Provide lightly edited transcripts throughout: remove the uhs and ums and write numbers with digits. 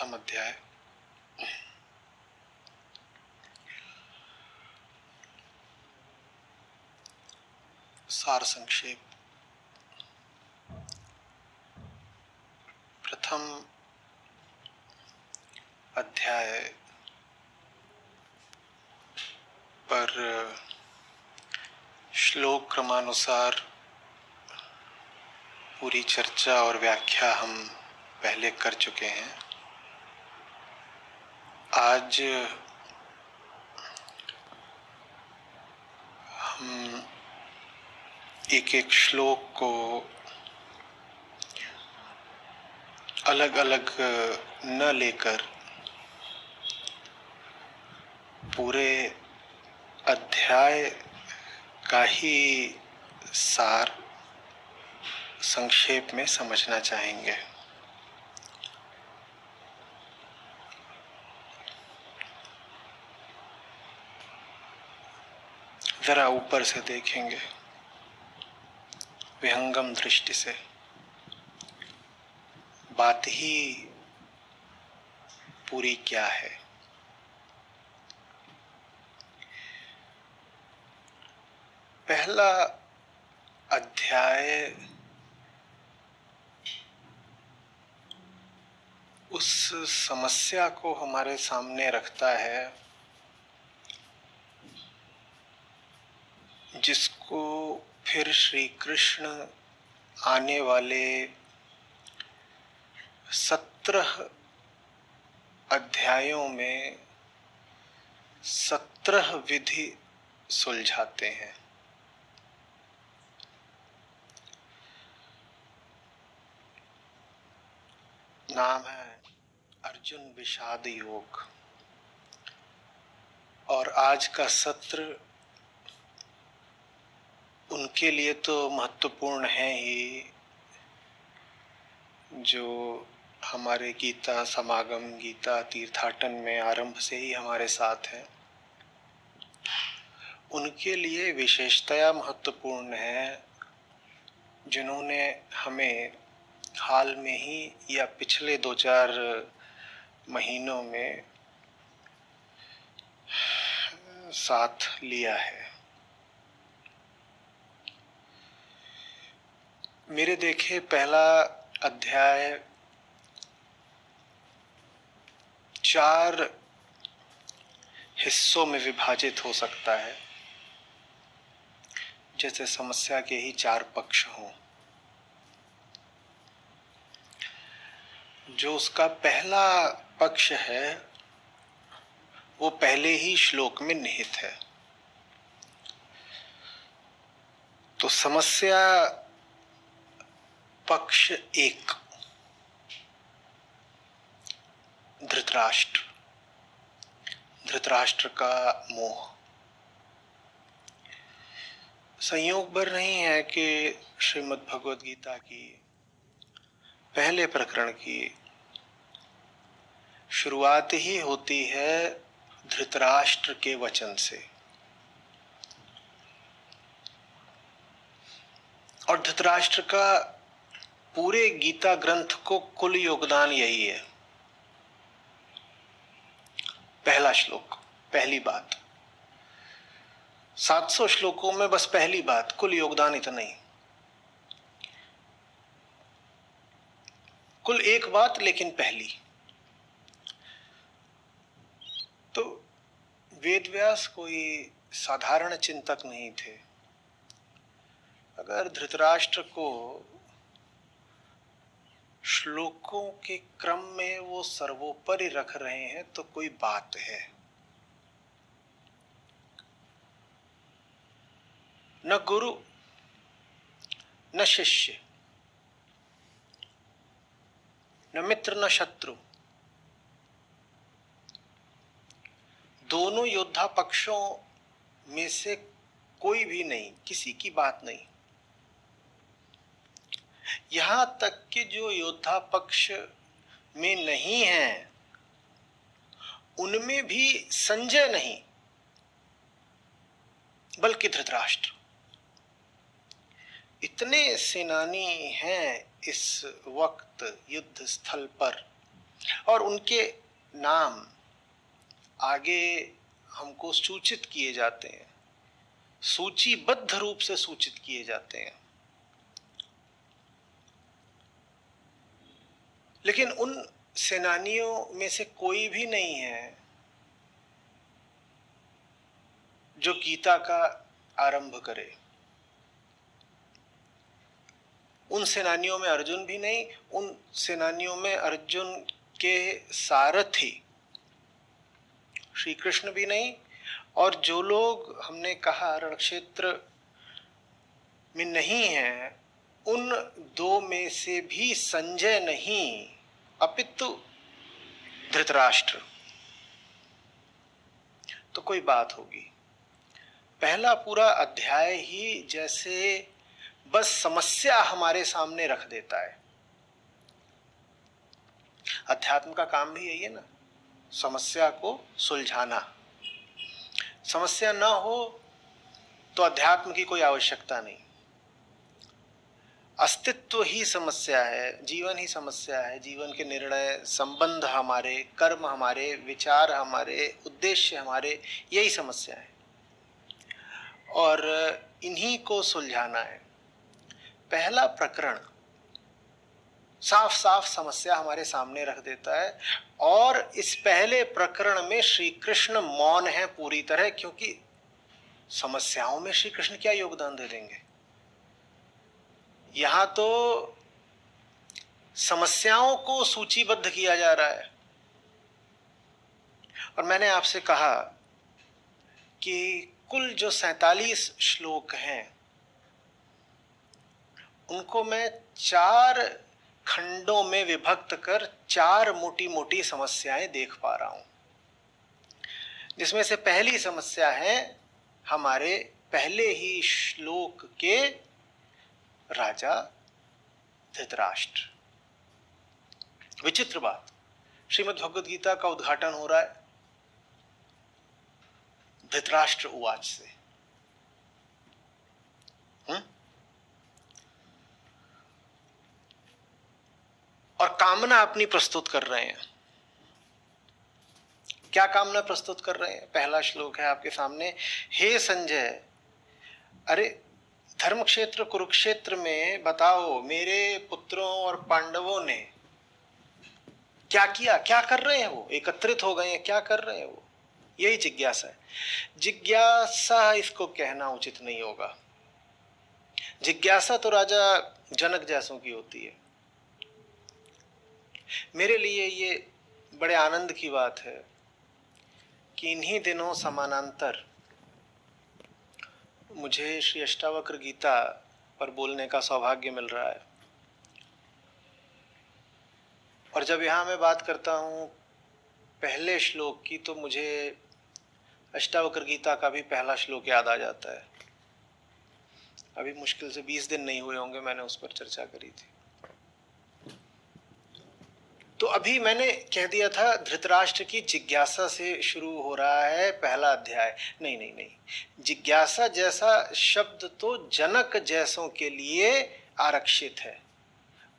प्रथम अध्याय। सार संक्षेप। प्रथम अध्याय पर श्लोक क्रमानुसार पूरी चर्चा और व्याख्या हम पहले कर चुके हैं। आज हम एक एक श्लोक को अलग अलग न लेकर पूरे अध्याय का ही सार संक्षेप में समझना चाहेंगे। जरा ऊपर से देखेंगे, विहंगम दृष्टि से। बात ही पूरी क्या है? पहला अध्याय उस समस्या को हमारे सामने रखता है जिसको फिर श्री कृष्ण आने वाले 17 अध्यायों में 17 विधि सुलझाते हैं। नाम है अर्जुन विषाद योग। और आज का सत्र उनके लिए तो महत्वपूर्ण है ही, जो हमारे गीता समागम, गीता तीर्थाटन में आरंभ से ही हमारे साथ हैं। उनके लिए विशेषतया महत्वपूर्ण है जिन्होंने हमें हाल में ही या पिछले 2-4 महीनों में साथ लिया है। मेरे देखे पहला अध्याय 4 हिस्सों में विभाजित हो सकता है, जैसे समस्या के ही 4 पक्ष हों। जो उसका पहला पक्ष है वो पहले ही श्लोक में निहित है। तो समस्या पक्ष 1, धृतराष्ट्र, धृतराष्ट्र का मोह। संयोग भर नहीं है कि श्रीमद् भगवद गीता की पहले प्रकरण की शुरुआत ही होती है धृतराष्ट्र के वचन से। और धृतराष्ट्र का पूरे गीता ग्रंथ को कुल योगदान यही है। पहला श्लोक, पहली बात। 700 श्लोकों में बस पहली बात, कुल योगदान इतना ही। कुल एक बात लेकिन पहली। तो वेदव्यास कोई साधारण चिंतक नहीं थे। अगर धृतराष्ट्र को श्लोकों के क्रम में वो सर्वोपरि रख रहे हैं तो कोई बात है। न गुरु न शिष्य, न मित्र न शत्रु, दोनों योद्धा पक्षों में से कोई भी नहीं, किसी की बात नहीं। यहां तक कि जो योद्धा पक्ष में नहीं है उनमें भी संजय नहीं, बल्कि धृतराष्ट्र। इतने सेनानी हैं इस वक्त युद्ध स्थल पर और उनके नाम आगे हमको सूचित किए जाते हैं, सूचीबद्ध रूप से सूचित किए जाते हैं। लेकिन उन सेनानियों में से कोई भी नहीं है जो गीता का आरंभ करे। उन सेनानियों में अर्जुन भी नहीं, उन सेनानियों में अर्जुन के सारथी श्री कृष्ण भी नहीं, और जो लोग हमने कहा रण क्षेत्र में नहीं है, उन दो में से भी संजय नहीं, अपितु धृतराष्ट्र। तो कोई बात होगी। पहला पूरा अध्याय ही जैसे बस समस्या हमारे सामने रख देता है। अध्यात्म का काम भी यही है ना, समस्या को सुलझाना। समस्या ना हो तो अध्यात्म की कोई आवश्यकता नहीं। अस्तित्व ही समस्या है, जीवन ही समस्या है। जीवन के निर्णय, संबंध हमारे, कर्म हमारे, विचार हमारे, उद्देश्य हमारे, यही समस्या है और इन्हीं को सुलझाना है। पहला प्रकरण साफ साफ समस्या हमारे सामने रख देता है और इस पहले प्रकरण में श्री कृष्ण मौन है पूरी तरह, क्योंकि समस्याओं में श्री कृष्ण क्या योगदान दे देंगे। यहां तो समस्याओं को सूचीबद्ध किया जा रहा है। और मैंने आपसे कहा कि कुल जो 47 श्लोक हैं उनको मैं 4 खंडों में विभक्त कर 4 मोटी मोटी समस्याएं देख पा रहा हूं, जिसमें से पहली समस्या है हमारे पहले ही श्लोक के राजा धृतराष्ट्र। विचित्र बात, श्रीमद् भगवद गीता का उद्घाटन हो रहा है धृतराष्ट्र उवाच से। और कामना अपनी प्रस्तुत कर रहे हैं। क्या कामना प्रस्तुत कर रहे हैं? पहला श्लोक है आपके सामने। हे संजय, अरे धर्म क्षेत्र कुरुक्षेत्र में बताओ मेरे पुत्रों और पांडवों ने क्या किया, क्या कर रहे हैं? वो एकत्रित हो गए हैं, क्या कर रहे हैं वो? यही जिज्ञासा है। जिज्ञासा इसको कहना उचित नहीं होगा। जिज्ञासा तो राजा जनक जैसों की होती है। मेरे लिए ये बड़े आनंद की बात है कि इन्हीं दिनों समानांतर मुझे श्री अष्टावक्र गीता पर बोलने का सौभाग्य मिल रहा है। और जब यहाँ मैं बात करता हूँ पहले श्लोक की, तो मुझे अष्टावक्र गीता का भी पहला श्लोक याद आ जाता है। अभी मुश्किल से 20 दिन नहीं हुए होंगे मैंने उस पर चर्चा करी थी। तो अभी मैंने कह दिया था धृतराष्ट्र की जिज्ञासा से शुरू हो रहा है पहला अध्याय। नहीं नहीं नहीं, जिज्ञासा जैसा शब्द तो जनक जैसों के लिए आरक्षित है,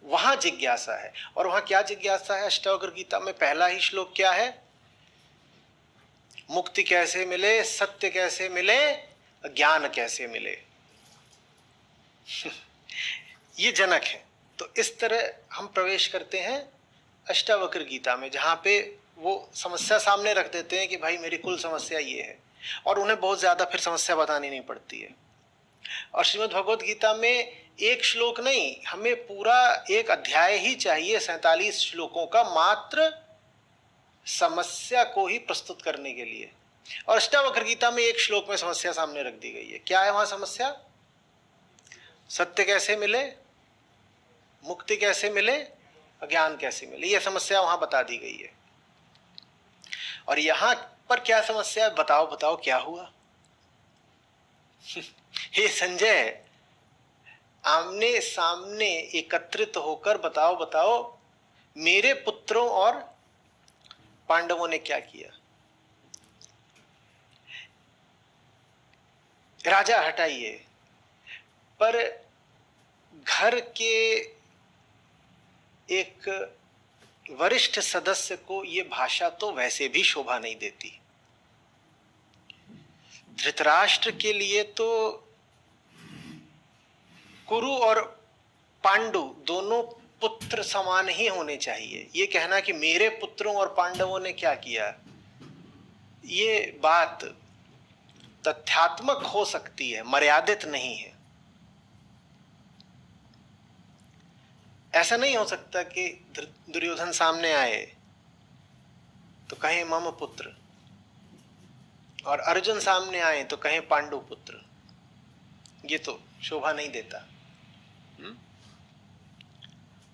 वहां जिज्ञासा है। और वहां क्या जिज्ञासा है? अष्टावक्र गीता में पहला ही श्लोक क्या है? मुक्ति कैसे मिले, सत्य कैसे मिले, ज्ञान कैसे मिले। ये जनक है। तो इस तरह हम प्रवेश करते हैं अष्टावक्र गीता में, जहां पे वो समस्या सामने रख देते हैं कि भाई मेरी कुल समस्या ये है, और उन्हें बहुत ज्यादा फिर समस्या बतानी नहीं पड़ती है। और श्रीमद् भगवद गीता में एक श्लोक नहीं, हमें पूरा एक अध्याय ही चाहिए 47 श्लोकों का, मात्र समस्या को ही प्रस्तुत करने के लिए। और अष्टावक्र गीता में एक श्लोक में समस्या सामने रख दी गई है। क्या है वहां समस्या? सत्य कैसे मिले, मुक्ति कैसे मिले, अज्ञान कैसे मिले, यह समस्या वहां बता दी गई है। और यहां पर क्या समस्या है? बताओ बताओ क्या हुआ? हे संजय, आमने सामने एकत्रित होकर बताओ बताओ मेरे पुत्रों और पांडवों ने क्या किया। राजा हटाइए, पर घर के एक वरिष्ठ सदस्य को ये भाषा तो वैसे भी शोभा नहीं देती। धृतराष्ट्र के लिए तो कुरु और पांडु दोनों पुत्र समान ही होने चाहिए। ये कहना कि मेरे पुत्रों और पांडवों ने क्या किया, ये बात तथ्यात्मक हो सकती है, मर्यादित नहीं है। ऐसा नहीं हो सकता कि दुर्योधन सामने आए तो कहें मम पुत्र, और अर्जुन सामने आए तो कहें पांडु पुत्र। ये तो शोभा नहीं देता।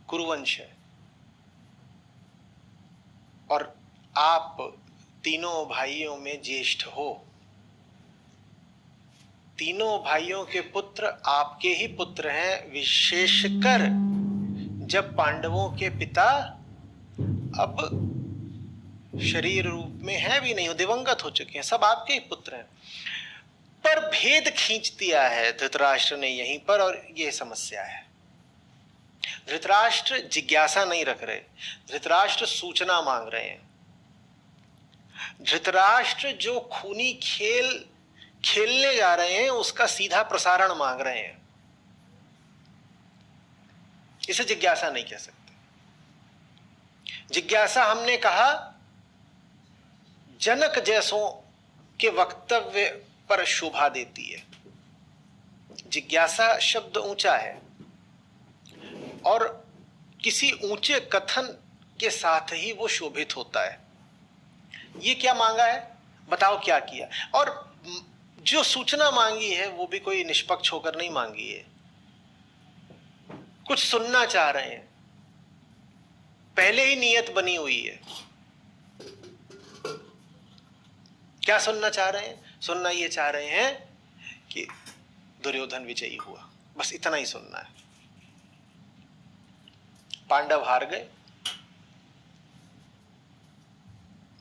कुरुवंश है और आप तीनों भाइयों में ज्येष्ठ हो। तीनों भाइयों के पुत्र आपके ही पुत्र हैं, विशेषकर जब पांडवों के पिता अब शरीर रूप में है भी नहीं, दिवंगत हो चुके हैं, सब आपके ही पुत्र हैं। पर भेद खींच दिया है धृतराष्ट्र ने यहीं पर, और यह समस्या है। धृतराष्ट्र जिज्ञासा नहीं रख रहे, धृतराष्ट्र सूचना मांग रहे हैं। धृतराष्ट्र जो खूनी खेल खेलने जा रहे हैं उसका सीधा प्रसारण मांग रहे हैं। इसे जिज्ञासा नहीं कह सकते। जिज्ञासा हमने कहा जनक जैसों के वक्तव्य पर शोभा देती है। जिज्ञासा शब्द ऊंचा है और किसी ऊंचे कथन के साथ ही वो शोभित होता है। ये क्या मांगा है, बताओ क्या किया। और जो सूचना मांगी है वो भी कोई निष्पक्ष होकर नहीं मांगी है, कुछ सुनना चाह रहे हैं, पहले ही नियत बनी हुई है। क्या सुनना चाह रहे हैं? सुनना ये चाह रहे हैं कि दुर्योधन विजयी हुआ, बस इतना ही सुनना है। पांडव हार गए,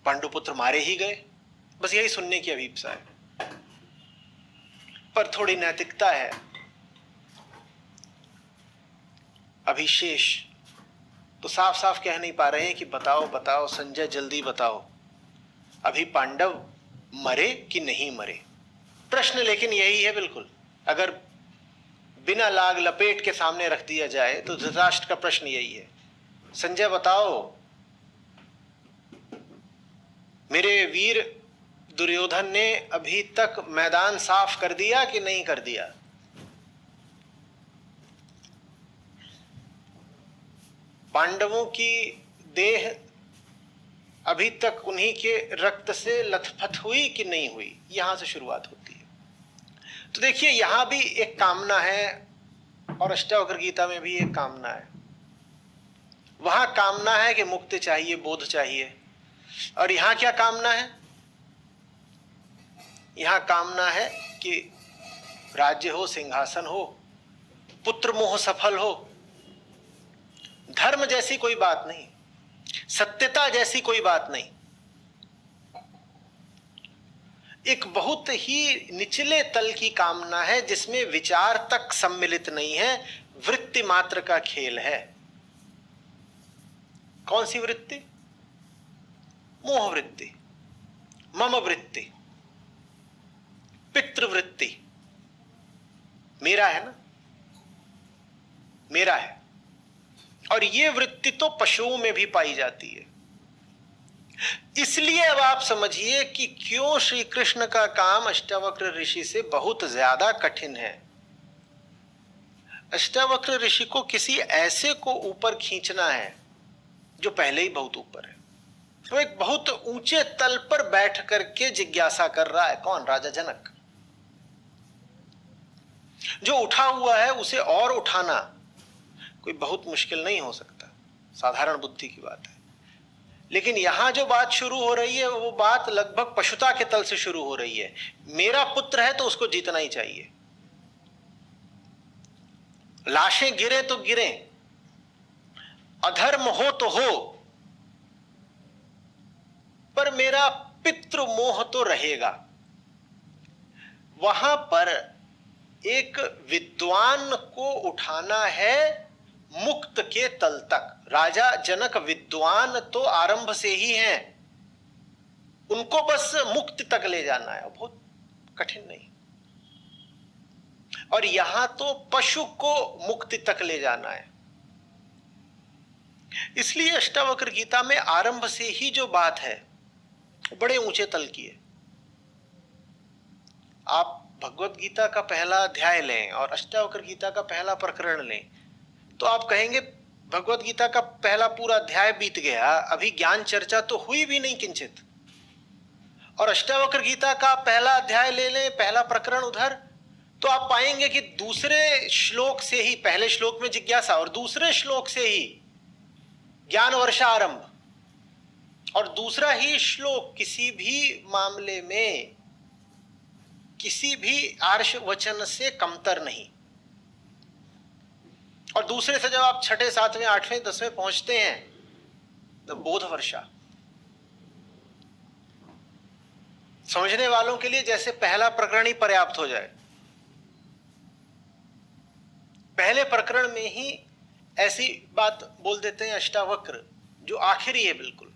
पांडुपुत्र मारे ही गए, बस यही सुनने की अभीप्सा है। पर थोड़ी नैतिकता है, अभिशेष तो साफ साफ कह नहीं पा रहे हैं कि बताओ बताओ संजय, जल्दी बताओ, अभी पांडव मरे कि नहीं मरे। प्रश्न लेकिन यही है बिल्कुल। अगर बिना लाग लपेट के सामने रख दिया जाए तो धृतराष्ट्र का प्रश्न यही है, संजय बताओ, मेरे वीर दुर्योधन ने अभी तक मैदान साफ कर दिया कि नहीं कर दिया? पांडवों की देह अभी तक उन्हीं के रक्त से लथपथ हुई कि नहीं हुई? यहां से शुरुआत होती है। तो देखिए यहां भी एक कामना है और अष्टावक्र गीता में भी एक कामना है। वहां कामना है कि मुक्ति चाहिए, बोध चाहिए, और यहां क्या कामना है? यहां कामना है कि राज्य हो, सिंहासन हो, पुत्र मोह सफल हो। धर्म जैसी कोई बात नहीं, सत्यता जैसी कोई बात नहीं। एक बहुत ही निचले तल की कामना है जिसमें विचार तक सम्मिलित नहीं है, वृत्ति मात्र का खेल है। कौन सी वृत्ति? मोह वृत्ति, मम वृत्ति, पितृवृत्ति। मेरा है ना, मेरा है। और ये वृत्ति तो पशुओं में भी पाई जाती है। इसलिए अब आप समझिए कि क्यों श्री कृष्ण का काम अष्टावक्र ऋषि से बहुत ज्यादा कठिन है। अष्टावक्र ऋषि को किसी ऐसे को ऊपर खींचना है जो पहले ही बहुत ऊपर है। वो एक बहुत ऊंचे तल पर बैठ करके जिज्ञासा कर रहा है। कौन? राजा जनक। जो उठा हुआ है उसे और उठाना कोई बहुत मुश्किल नहीं हो सकता, साधारण बुद्धि की बात है। लेकिन यहां जो बात शुरू हो रही है वो बात लगभग पशुता के तल से शुरू हो रही है। मेरा पुत्र है तो उसको जीतना ही चाहिए। लाशें गिरे तो गिरे, अधर्म हो तो हो, पर मेरा पितृ मोह तो रहेगा। वहां पर एक विद्वान को उठाना है मुक्त के तल तक। राजा जनक विद्वान तो आरंभ से ही हैं, उनको बस मुक्ति तक ले जाना है, बहुत कठिन नहीं। और यहां तो पशु को मुक्ति तक ले जाना है। इसलिए अष्टावक्र गीता में आरंभ से ही जो बात है बड़े ऊंचे तल की है। आप भगवत गीता का पहला अध्याय लें और अष्टावक्र गीता का पहला प्रकरण लें तो आप कहेंगे भगवत गीता का पहला पूरा अध्याय बीत गया, अभी ज्ञान चर्चा तो हुई भी नहीं किंचित। और अष्टावक्र गीता का पहला अध्याय ले लें, पहला प्रकरण उधर, तो आप पाएंगे कि दूसरे श्लोक से ही, पहले श्लोक में जिज्ञासा और दूसरे श्लोक से ही ज्ञान वर्षा आरंभ। और दूसरा ही श्लोक किसी भी मामले में किसी भी आर्ष वचन से कमतर नहीं। और दूसरे से जब आप छठे, सातवें, आठवें, 10वें पहुंचते हैं तो बोध वर्षा। समझने वालों के लिए जैसे पहला प्रकरण ही पर्याप्त हो जाए। पहले प्रकरण में ही ऐसी बात बोल देते हैं अष्टावक्र जो आखिरी है बिल्कुल।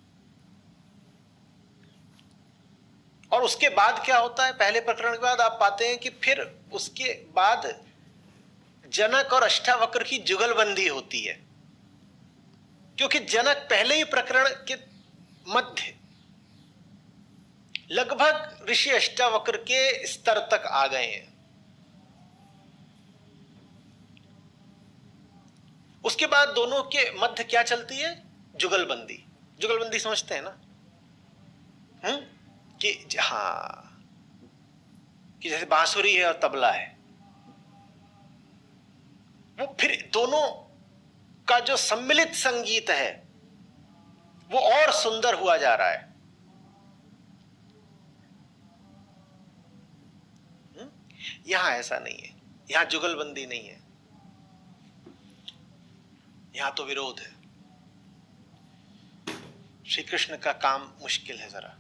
और उसके बाद क्या होता है, पहले प्रकरण के बाद आप पाते हैं कि फिर उसके बाद जनक और अष्टावक्र की जुगलबंदी होती है, क्योंकि जनक पहले ही प्रकरण के मध्य लगभग ऋषि अष्टावक्र के स्तर तक आ गए हैं। उसके बाद दोनों के मध्य क्या चलती है, जुगलबंदी। जुगलबंदी समझते हैं ना? कि हाँ, कि जैसे बांसुरी है और तबला है, वो फिर दोनों का जो सम्मिलित संगीत है वो और सुंदर हुआ जा रहा है। यहां ऐसा नहीं है, यहां जुगलबंदी नहीं है, यहां तो विरोध है। श्री कृष्ण का काम मुश्किल है जरा।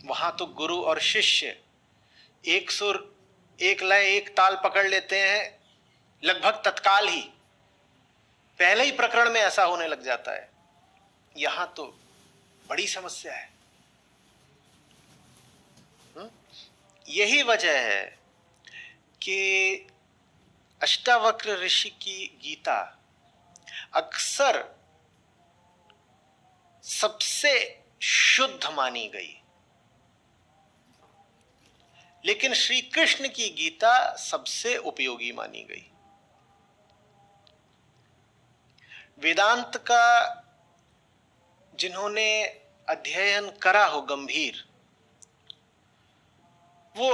वहां तो गुरु और शिष्य एक सुर, एक लय, एक ताल पकड़ लेते हैं लगभग तत्काल ही, पहले ही प्रकरण में ऐसा होने लग जाता है। यहां तो बड़ी समस्या है। यही वजह है कि अष्टावक्र ऋषि की गीता अक्सर सबसे शुद्ध मानी गई, लेकिन श्री कृष्ण की गीता सबसे उपयोगी मानी गई। वेदांत का जिन्होंने अध्ययन करा हो गंभीर, वो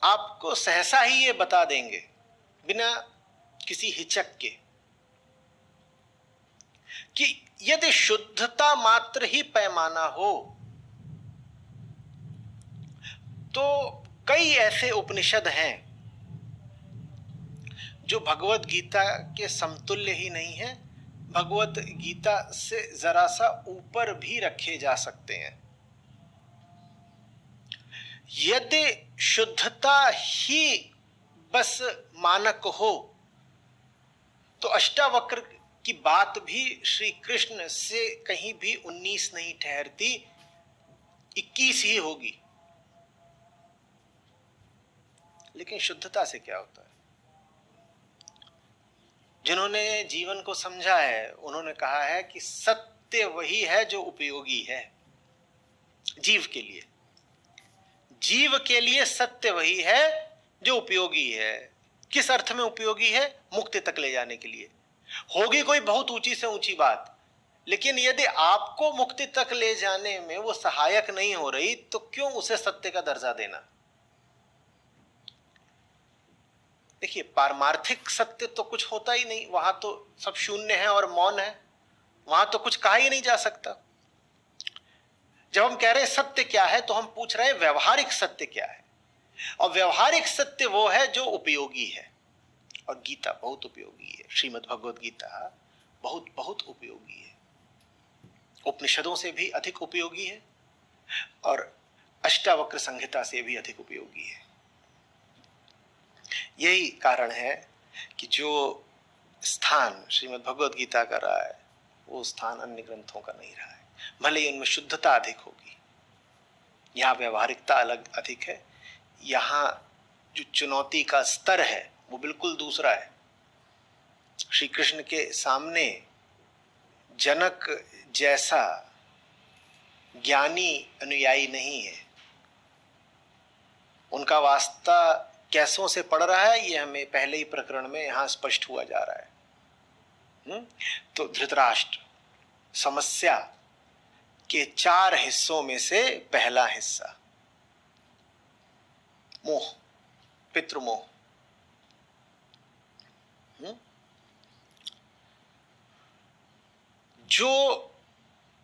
आपको सहसा ही ये बता देंगे बिना किसी हिचक के कि यदि शुद्धता मात्र ही पैमाना हो तो कई ऐसे उपनिषद हैं जो भगवत गीता के समतुल्य ही नहीं है, भगवत गीता से जरा सा ऊपर भी रखे जा सकते हैं। यदि शुद्धता ही बस मानक हो तो अष्टावक्र की बात भी श्री कृष्ण से कहीं भी 19 नहीं ठहरती, 21 ही होगी। लेकिन शुद्धता से क्या होता है? जिन्होंने जीवन को समझा है उन्होंने कहा है कि सत्य वही है जो उपयोगी है जीव के लिए। जीव के लिए सत्य वही है जो उपयोगी है। किस अर्थ में उपयोगी है? मुक्ति तक ले जाने के लिए। होगी कोई बहुत ऊंची से ऊंची बात, लेकिन यदि आपको मुक्ति तक ले जाने में वो सहायक नहीं हो रही तो क्यों उसे सत्य का दर्जा देना? देखिए, पारमार्थिक सत्य तो कुछ होता ही नहीं, वहां तो सब शून्य है और मौन है, वहां तो कुछ कहा ही नहीं जा सकता। जब हम कह रहे हैं सत्य क्या है तो हम पूछ रहे हैं व्यवहारिक सत्य क्या है, और व्यवहारिक सत्य वो है जो उपयोगी है। और गीता बहुत उपयोगी है, श्रीमद् भगवद गीता बहुत बहुत उपयोगी है, उपनिषदों से भी अधिक उपयोगी है और अष्टावक्र संहिता से भी अधिक उपयोगी है। यही कारण है कि जो स्थान श्रीमद् भगवद गीता का रहा है वो स्थान अन्य ग्रंथों का नहीं रहा है। भले ही उनमें शुद्धता अधिक होगी, यहाँ व्यवहारिकता अलग अधिक है, यहाँ जो चुनौती का स्तर है वो बिल्कुल दूसरा है। श्री कृष्ण के सामने जनक जैसा ज्ञानी अनुयायी नहीं है। उनका वास्ता कैसों से पड़ रहा है ये हमें पहले ही प्रकरण में यहां स्पष्ट हुआ जा रहा है। तो धृतराष्ट्र समस्या के 4 हिस्सों में से पहला हिस्सा मोह, पितृमोह। जो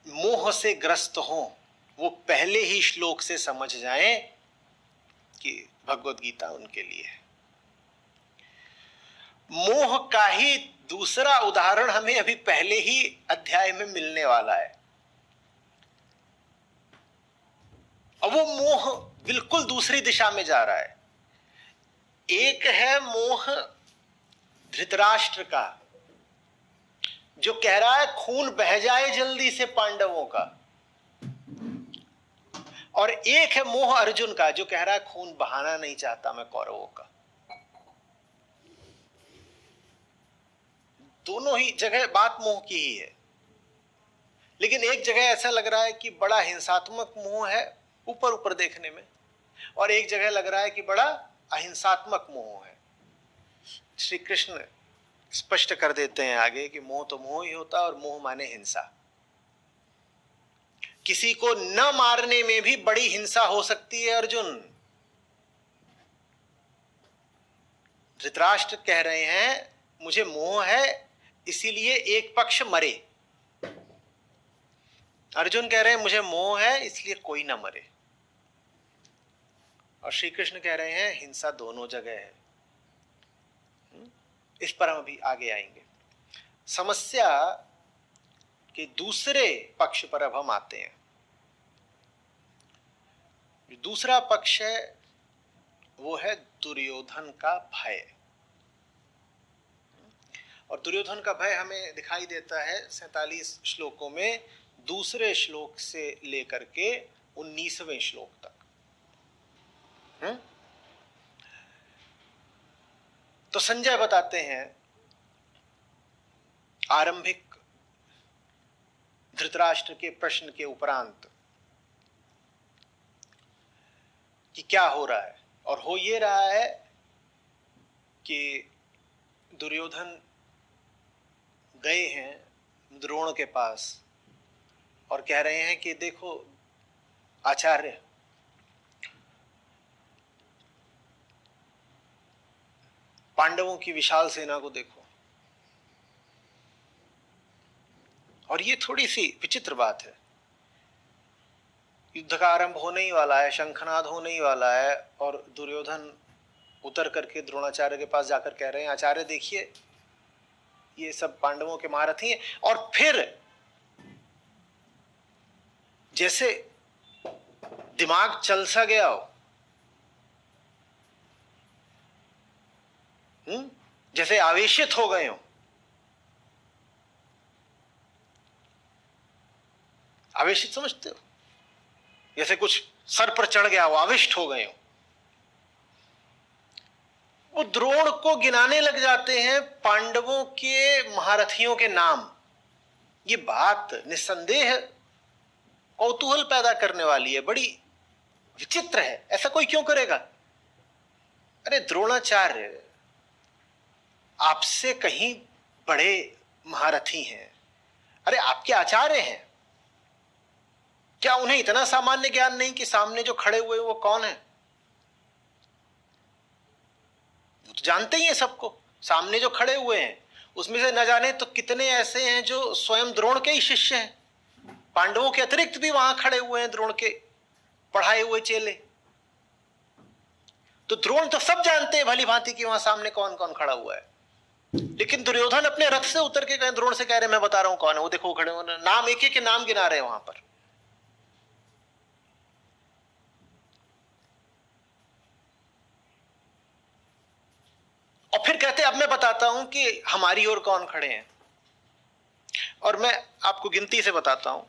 मोह से ग्रस्त हो वो पहले ही श्लोक से समझ जाएं कि भगवद गीता उनके लिए है। मोह का ही दूसरा उदाहरण हमें अभी पहले ही अध्याय में मिलने वाला है। अब वो मोह बिल्कुल दूसरी दिशा में जा रहा है। एक है मोह धृतराष्ट्र का जो कह रहा है खून बह जाए जल्दी से पांडवों का, और एक है मोह अर्जुन का जो कह रहा है खून बहाना नहीं चाहता मैं कौरवों का। दोनों ही जगह बात मोह की ही है, लेकिन एक जगह ऐसा लग रहा है कि बड़ा हिंसात्मक मोह है ऊपर ऊपर देखने में, और एक जगह लग रहा है कि बड़ा अहिंसात्मक मोह है। श्री कृष्ण स्पष्ट कर देते हैं आगे कि मोह तो मोह ही होता है और मोह माने हिंसा। किसी को न मारने में भी बड़ी हिंसा हो सकती है अर्जुन। धृतराष्ट्र कह रहे हैं मुझे मोह है इसीलिए एक पक्ष मरे, अर्जुन कह रहे हैं मुझे मोह है इसलिए कोई ना मरे, और श्री कृष्ण कह रहे हैं हिंसा दोनों जगह है। इस पर हम अभी आगे आएंगे। समस्या के दूसरे पक्ष पर अब हम आते हैं। जो दूसरा पक्ष है वो है दुर्योधन का भय, और दुर्योधन का भय हमें दिखाई देता है 47 श्लोकों में, दूसरे श्लोक से लेकर के 19वें श्लोक तक। तो संजय बताते हैं आरंभिक धृतराष्ट्र के प्रश्न के उपरांत कि क्या हो रहा है, और हो ये रहा है कि दुर्योधन गए हैं द्रोण के पास और कह रहे हैं कि देखो आचार्य, पांडवों की विशाल सेना को देखो। और ये थोड़ी सी विचित्र बात है, युद्ध का आरंभ होने ही वाला है, शंखनाद होने ही वाला है, और दुर्योधन उतर करके द्रोणाचार्य के पास जाकर कह रहे हैं आचार्य देखिए ये सब पांडवों के महारथी हैं। और फिर जैसे दिमाग चल सा गया हो, जैसे आवेशित हो गए हो। आवेशित समझते हो, जैसे कुछ सर पर चढ़ गया हो, आविष्ट हो गए हो। वो द्रोण को गिनाने लग जाते हैं पांडवों के महारथियों के नाम। ये बात निस्संदेह कौतूहल पैदा करने वाली है, बड़ी विचित्र है। ऐसा कोई क्यों करेगा? अरे द्रोणाचार्य आपसे कहीं बड़े महारथी हैं, अरे आपके आचार्य हैं, क्या उन्हें इतना सामान्य ज्ञान नहीं कि सामने जो खड़े हुए वो कौन है? वो तो जानते ही हैं सबको, सामने जो खड़े हुए हैं उसमें से न जाने तो कितने ऐसे हैं जो स्वयं द्रोण के ही शिष्य हैं। पांडवों के अतिरिक्त भी वहां खड़े हुए हैं द्रोण के पढ़ाए हुए चेले। तो द्रोण तो सब जानते हैं भली भांति कि वहां सामने कौन कौन खड़ा हुआ है, लेकिन दुर्योधन अपने रथ से उतर के गए, द्रोण से कह रहे मैं बता रहा हूं कौन है, वो देखो खड़े हुए, नाम एक एक के नाम गिना रहे हैं वहां पर। और फिर कहते अब मैं बताता हूं कि हमारी ओर कौन खड़े हैं, और मैं आपको गिनती से बताता हूं।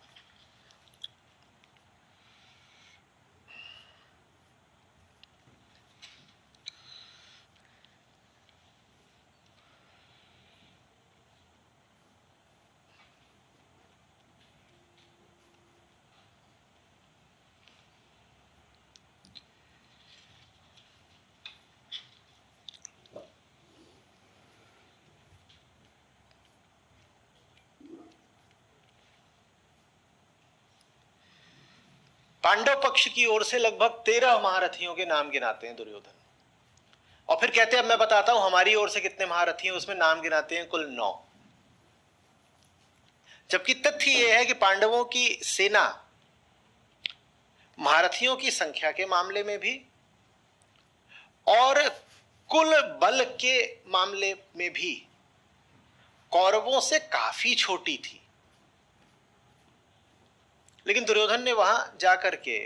पांडव पक्ष की ओर से लगभग 13 महारथियों के नाम गिनाते हैं दुर्योधन, और फिर कहते हैं अब मैं बताता हूं हमारी ओर से कितने महारथी हैं, उसमें नाम गिनाते हैं कुल 9। जबकि तथ्य यह है कि पांडवों की सेना महारथियों की संख्या के मामले में भी और कुल बल के मामले में भी कौरवों से काफी छोटी थी। लेकिन दुर्योधन ने वहां जाकर के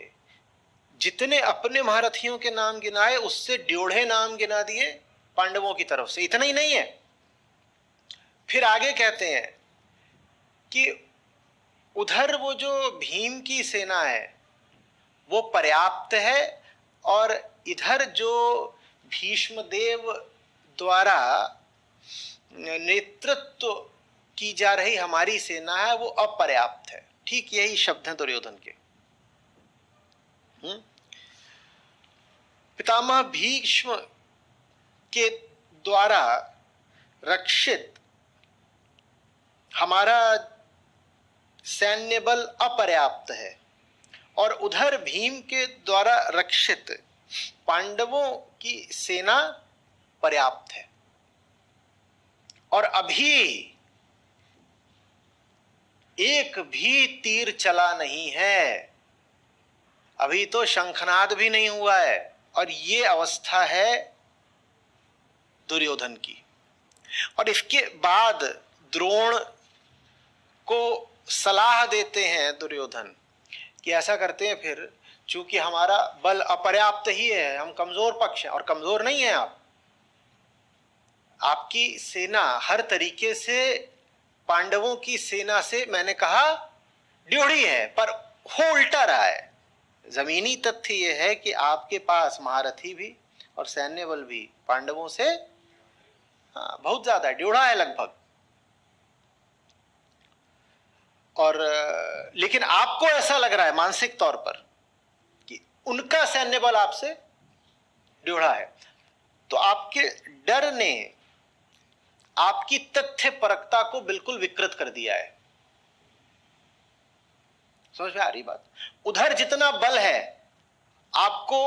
जितने अपने महारथियों के नाम गिनाए उससे 1.5 नाम गिना दिए पांडवों की तरफ से। इतना ही नहीं है, फिर आगे कहते हैं कि उधर वो जो भीम की सेना है वो पर्याप्त है, और इधर जो भीष्मदेव द्वारा नेतृत्व की जा रही हमारी सेना है वो अपर्याप्त है। ठीक यही शब्द हैं दुर्योधन के। पितामह भीष्म के द्वारा रक्षित हमारा सैन्य बल अपर्याप्त है, और उधर भीम के द्वारा रक्षित पांडवों की सेना पर्याप्त है। और अभी एक भी तीर चला नहीं है, अभी तो शंखनाद भी नहीं हुआ है, और ये अवस्था है दुर्योधन की। और इसके बाद द्रोण को सलाह देते हैं दुर्योधन कि ऐसा करते हैं, फिर चूंकि हमारा बल अपर्याप्त ही है, हम कमजोर पक्ष हैं, और कमजोर नहीं है आप, आपकी सेना हर तरीके से पांडवों की सेना से मैंने कहा ड्योढ़ी है, पर हो उल्टा रहा है। जमीनी तथ्य यह है कि आपके पास महारथी भी और सैन्य बल भी पांडवों से बहुत ज्यादा ड्योढ़ा है लगभग, और लेकिन आपको ऐसा लग रहा है मानसिक तौर पर कि उनका सैन्य बल आपसे ड्योढ़ा है। तो आपके डर ने आपकी तथ्य परकता को बिल्कुल विकृत कर दिया है। समझ में आ रही बात? उधर जितना बल है आपको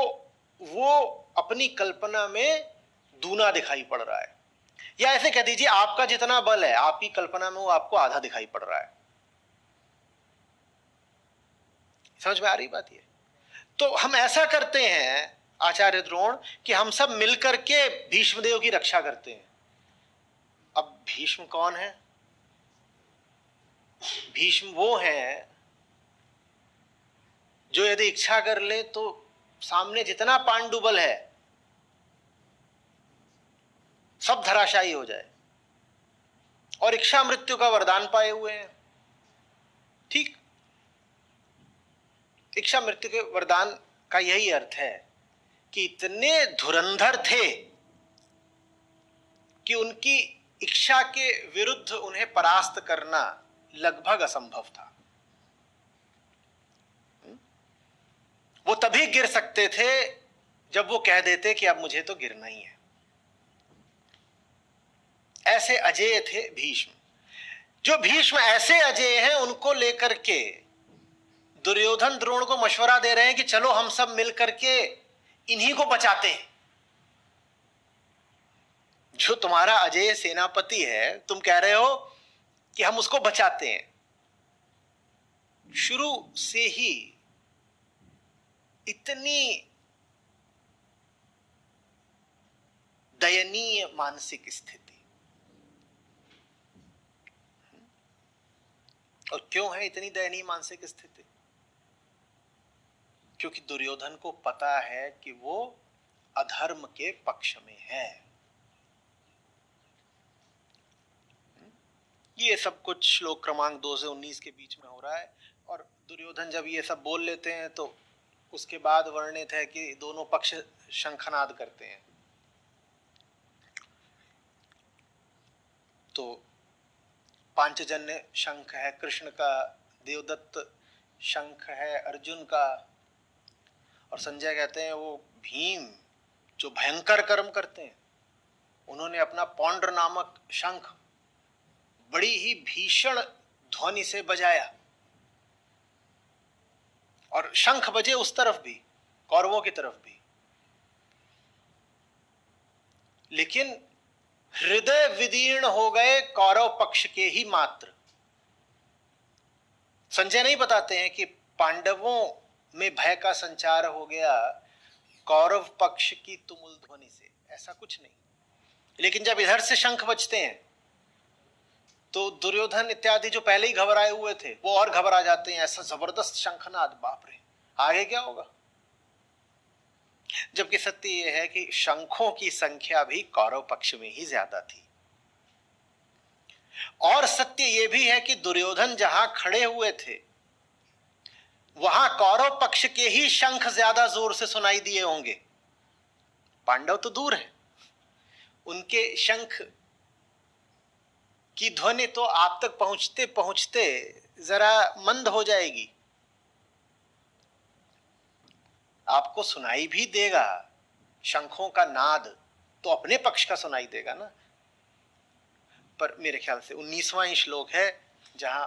वो अपनी कल्पना में दूना दिखाई पड़ रहा है, या ऐसे कह दीजिए आपका जितना बल है आपकी कल्पना में वो आपको आधा दिखाई पड़ रहा है। समझ में आ रही बात? ये तो हम ऐसा करते हैं आचार्य द्रोण कि हम सब मिलकर के भीष्मदेव की रक्षा करते हैं। अब भीष्म कौन है? भीष्म वो है जो यदि इच्छा कर ले तो सामने जितना पांडुबल है सब धराशायी हो जाए, और इच्छा मृत्यु का वरदान पाए हुए हैं। ठीक, इच्छा मृत्यु के वरदान का यही अर्थ है कि इतने धुरंधर थे कि उनकी इच्छा के विरुद्ध उन्हें परास्त करना लगभग असंभव था। वो तभी गिर सकते थे जब वो कह देते कि अब मुझे तो गिरना ही है। ऐसे अजेय थे भीष्म। जो भीष्म ऐसे अजेय हैं उनको लेकर के दुर्योधन द्रोण को मशवरा दे रहे हैं कि चलो हम सब मिलकर के इन्हीं को बचाते हैं। जो तुम्हारा अजेय सेनापति है तुम कह रहे हो कि हम उसको बचाते हैं। शुरू से ही इतनी दयनीय मानसिक स्थिति। और क्यों है इतनी दयनीय मानसिक स्थिति? क्योंकि दुर्योधन को पता है कि वो अधर्म के पक्ष में है। ये सब कुछ श्लोक क्रमांक 2 से 19 के बीच में हो रहा है। और दुर्योधन जब ये सब बोल लेते हैं तो उसके बाद वर्णित है कि दोनों पक्ष शंखनाद करते हैं। तो पांचजन्य शंख है कृष्ण का, देवदत्त शंख है अर्जुन का, और संजय कहते हैं वो भीम जो भयंकर कर्म करते हैं, उन्होंने अपना पौंड्र नामक शंख बड़ी ही भीषण ध्वनि से बजाया, और शंख बजे उस तरफ भी, कौरवों की तरफ भी, लेकिन हृदय विदीर्ण हो गए कौरव पक्ष के ही मात्र। संजय नहीं बताते हैं कि पांडवों में भय का संचार हो गया कौरव पक्ष की तुमुल ध्वनि से, ऐसा कुछ नहीं। लेकिन जब इधर से शंख बजते हैं तो दुर्योधन इत्यादि जो पहले ही घबराए हुए थे वो और घबरा जाते हैं। ऐसा जबरदस्त शंखनाद, बाप रे, आगे क्या होगा। जबकि सत्य यह है कि शंखों की संख्या भी कौरव पक्ष में ही ज्यादा थी। और सत्य यह भी है कि दुर्योधन जहां खड़े हुए थे वहां कौरव पक्ष के ही शंख ज्यादा जोर से सुनाई दिए होंगे। पांडव तो दूर है, उनके शंख की ध्वनि तो आप तक पहुंचते पहुंचते जरा मंद हो जाएगी। आपको सुनाई भी देगा शंखों का नाद, तो अपने पक्ष का सुनाई देगा ना। पर मेरे ख्याल से 19वां ही श्लोक है जहां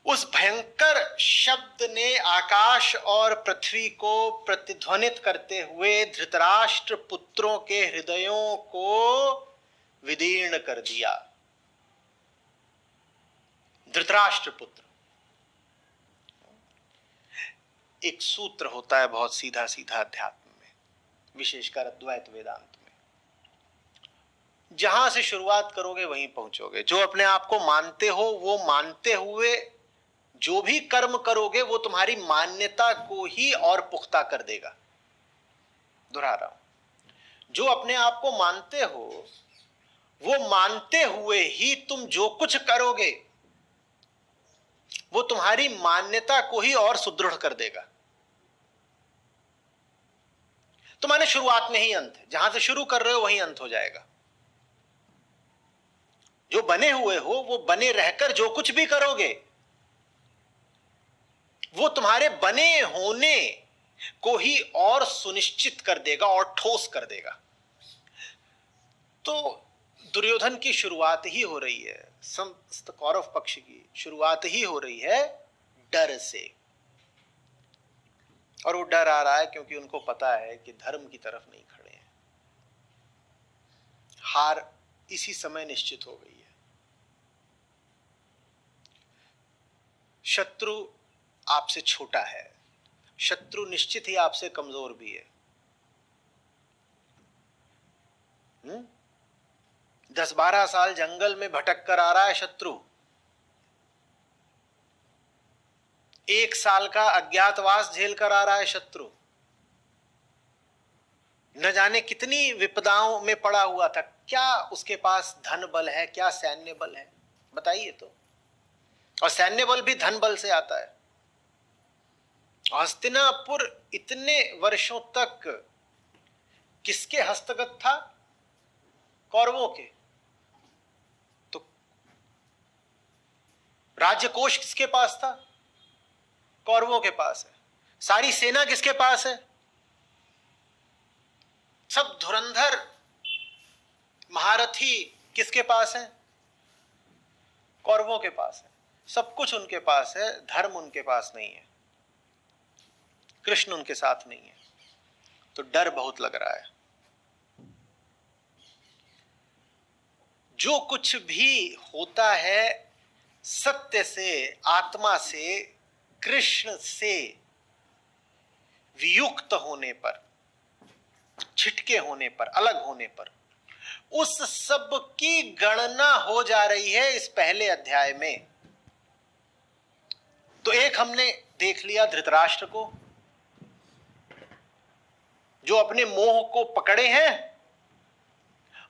उस भयंकर शब्द ने आकाश और पृथ्वी को प्रतिध्वनित करते हुए धृतराष्ट्र पुत्रों के हृदयों को विदीर्ण कर दिया। धृतराष्ट्र पुत्र, एक सूत्र होता है बहुत सीधा सीधा अध्यात्म में, विशेषकर अद्वैत वेदांत में, जहां से शुरुआत करोगे वहीं पहुंचोगे। जो अपने आप को मानते हो वो मानते हुए जो भी कर्म करोगे वो तुम्हारी मान्यता को ही और पुख्ता कर देगा। दोहरा रहा हूं, जो अपने आप को मानते हो वो मानते हुए ही तुम जो कुछ करोगे वो तुम्हारी मान्यता को ही और सुदृढ़ कर देगा। तुम्हारे शुरुआत में ही अंत है, जहां से शुरू कर रहे हो वहीं अंत हो जाएगा। जो बने हुए हो वो बने रहकर जो कुछ भी करोगे वो तुम्हारे बने होने को ही और सुनिश्चित कर देगा और ठोस कर देगा। तो दुर्योधन की शुरुआत ही हो रही है, समस्त कौरव पक्ष की शुरुआत ही हो रही है डर से। और वो डर आ रहा है क्योंकि उनको पता है कि धर्म की तरफ नहीं खड़े हैं। हार इसी समय निश्चित हो गई है। शत्रु आपसे छोटा है, शत्रु निश्चित ही आपसे कमजोर भी है। 10-12 साल जंगल में भटक कर आ रहा है शत्रु, 1 साल का अज्ञातवास झेल कर आ रहा है शत्रु, न जाने कितनी विपदाओं में पड़ा हुआ था। क्या उसके पास धन बल है, क्या सैन्य बल है, बताइए तो। और सैन्य बल भी धन बल से आता है। हस्तिनापुर इतने वर्षों तक किसके हस्तगत था? कौरवों के। तो राज्यकोष किसके पास था? कौरवों के पास है। सारी सेना किसके पास है? सब धुरंधर महारथी किसके पास है? कौरवों के पास है। सब कुछ उनके पास है, धर्म उनके पास नहीं है, कृष्ण उनके साथ नहीं है। तो डर बहुत लग रहा है। जो कुछ भी होता है सत्य से, आत्मा से, कृष्ण से वियुक्त होने पर, छिटके होने पर, अलग होने पर, उस सब की गणना हो जा रही है इस पहले अध्याय में। तो एक हमने देख लिया धृतराष्ट्र को, जो अपने मोह को पकड़े हैं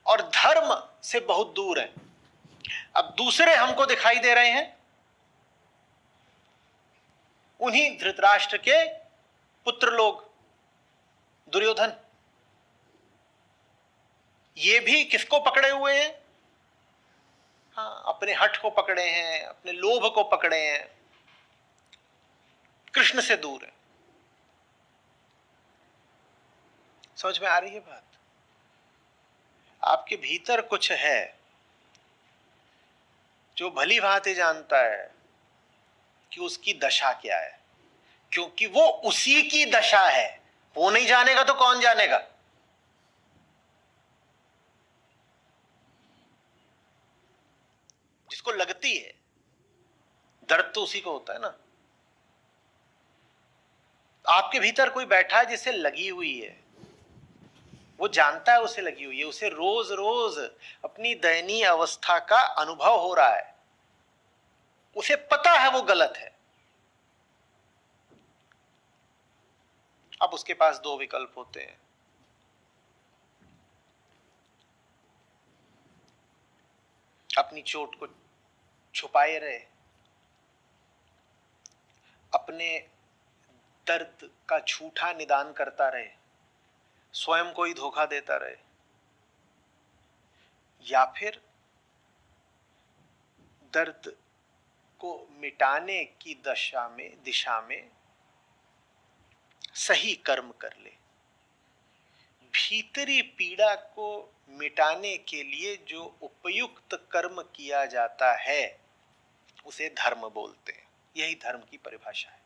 और धर्म से बहुत दूर है। अब दूसरे हमको दिखाई दे रहे हैं, उन्हीं धृतराष्ट्र के पुत्र लोग, दुर्योधन, ये भी किसको पकड़े हुए हैं? हाँ, अपने हठ को पकड़े हैं, अपने लोभ को पकड़े हैं, कृष्ण से दूर है। समझ में आ रही है बात? आपके भीतर कुछ है जो भली भांति जानता है कि उसकी दशा क्या है, क्योंकि वो उसी की दशा है। वो नहीं जानेगा तो कौन जानेगा? जिसको लगती है, दर्द तो उसी को होता है ना। आपके भीतर कोई बैठा है जिसे लगी हुई है, वो जानता है उसे लगी हुई है, उसे रोज रोज अपनी दयनीय अवस्था का अनुभव हो रहा है, उसे पता है वो गलत है। अब उसके पास दो विकल्प होते हैं। अपनी चोट को छुपाए रहे, अपने दर्द का झूठा निदान करता रहे, स्वयं को ही धोखा देता रहे, या फिर दर्द को मिटाने की दिशा में सही कर्म कर ले। भीतरी पीड़ा को मिटाने के लिए जो उपयुक्त कर्म किया जाता है उसे धर्म बोलते हैं। यही धर्म की परिभाषा है।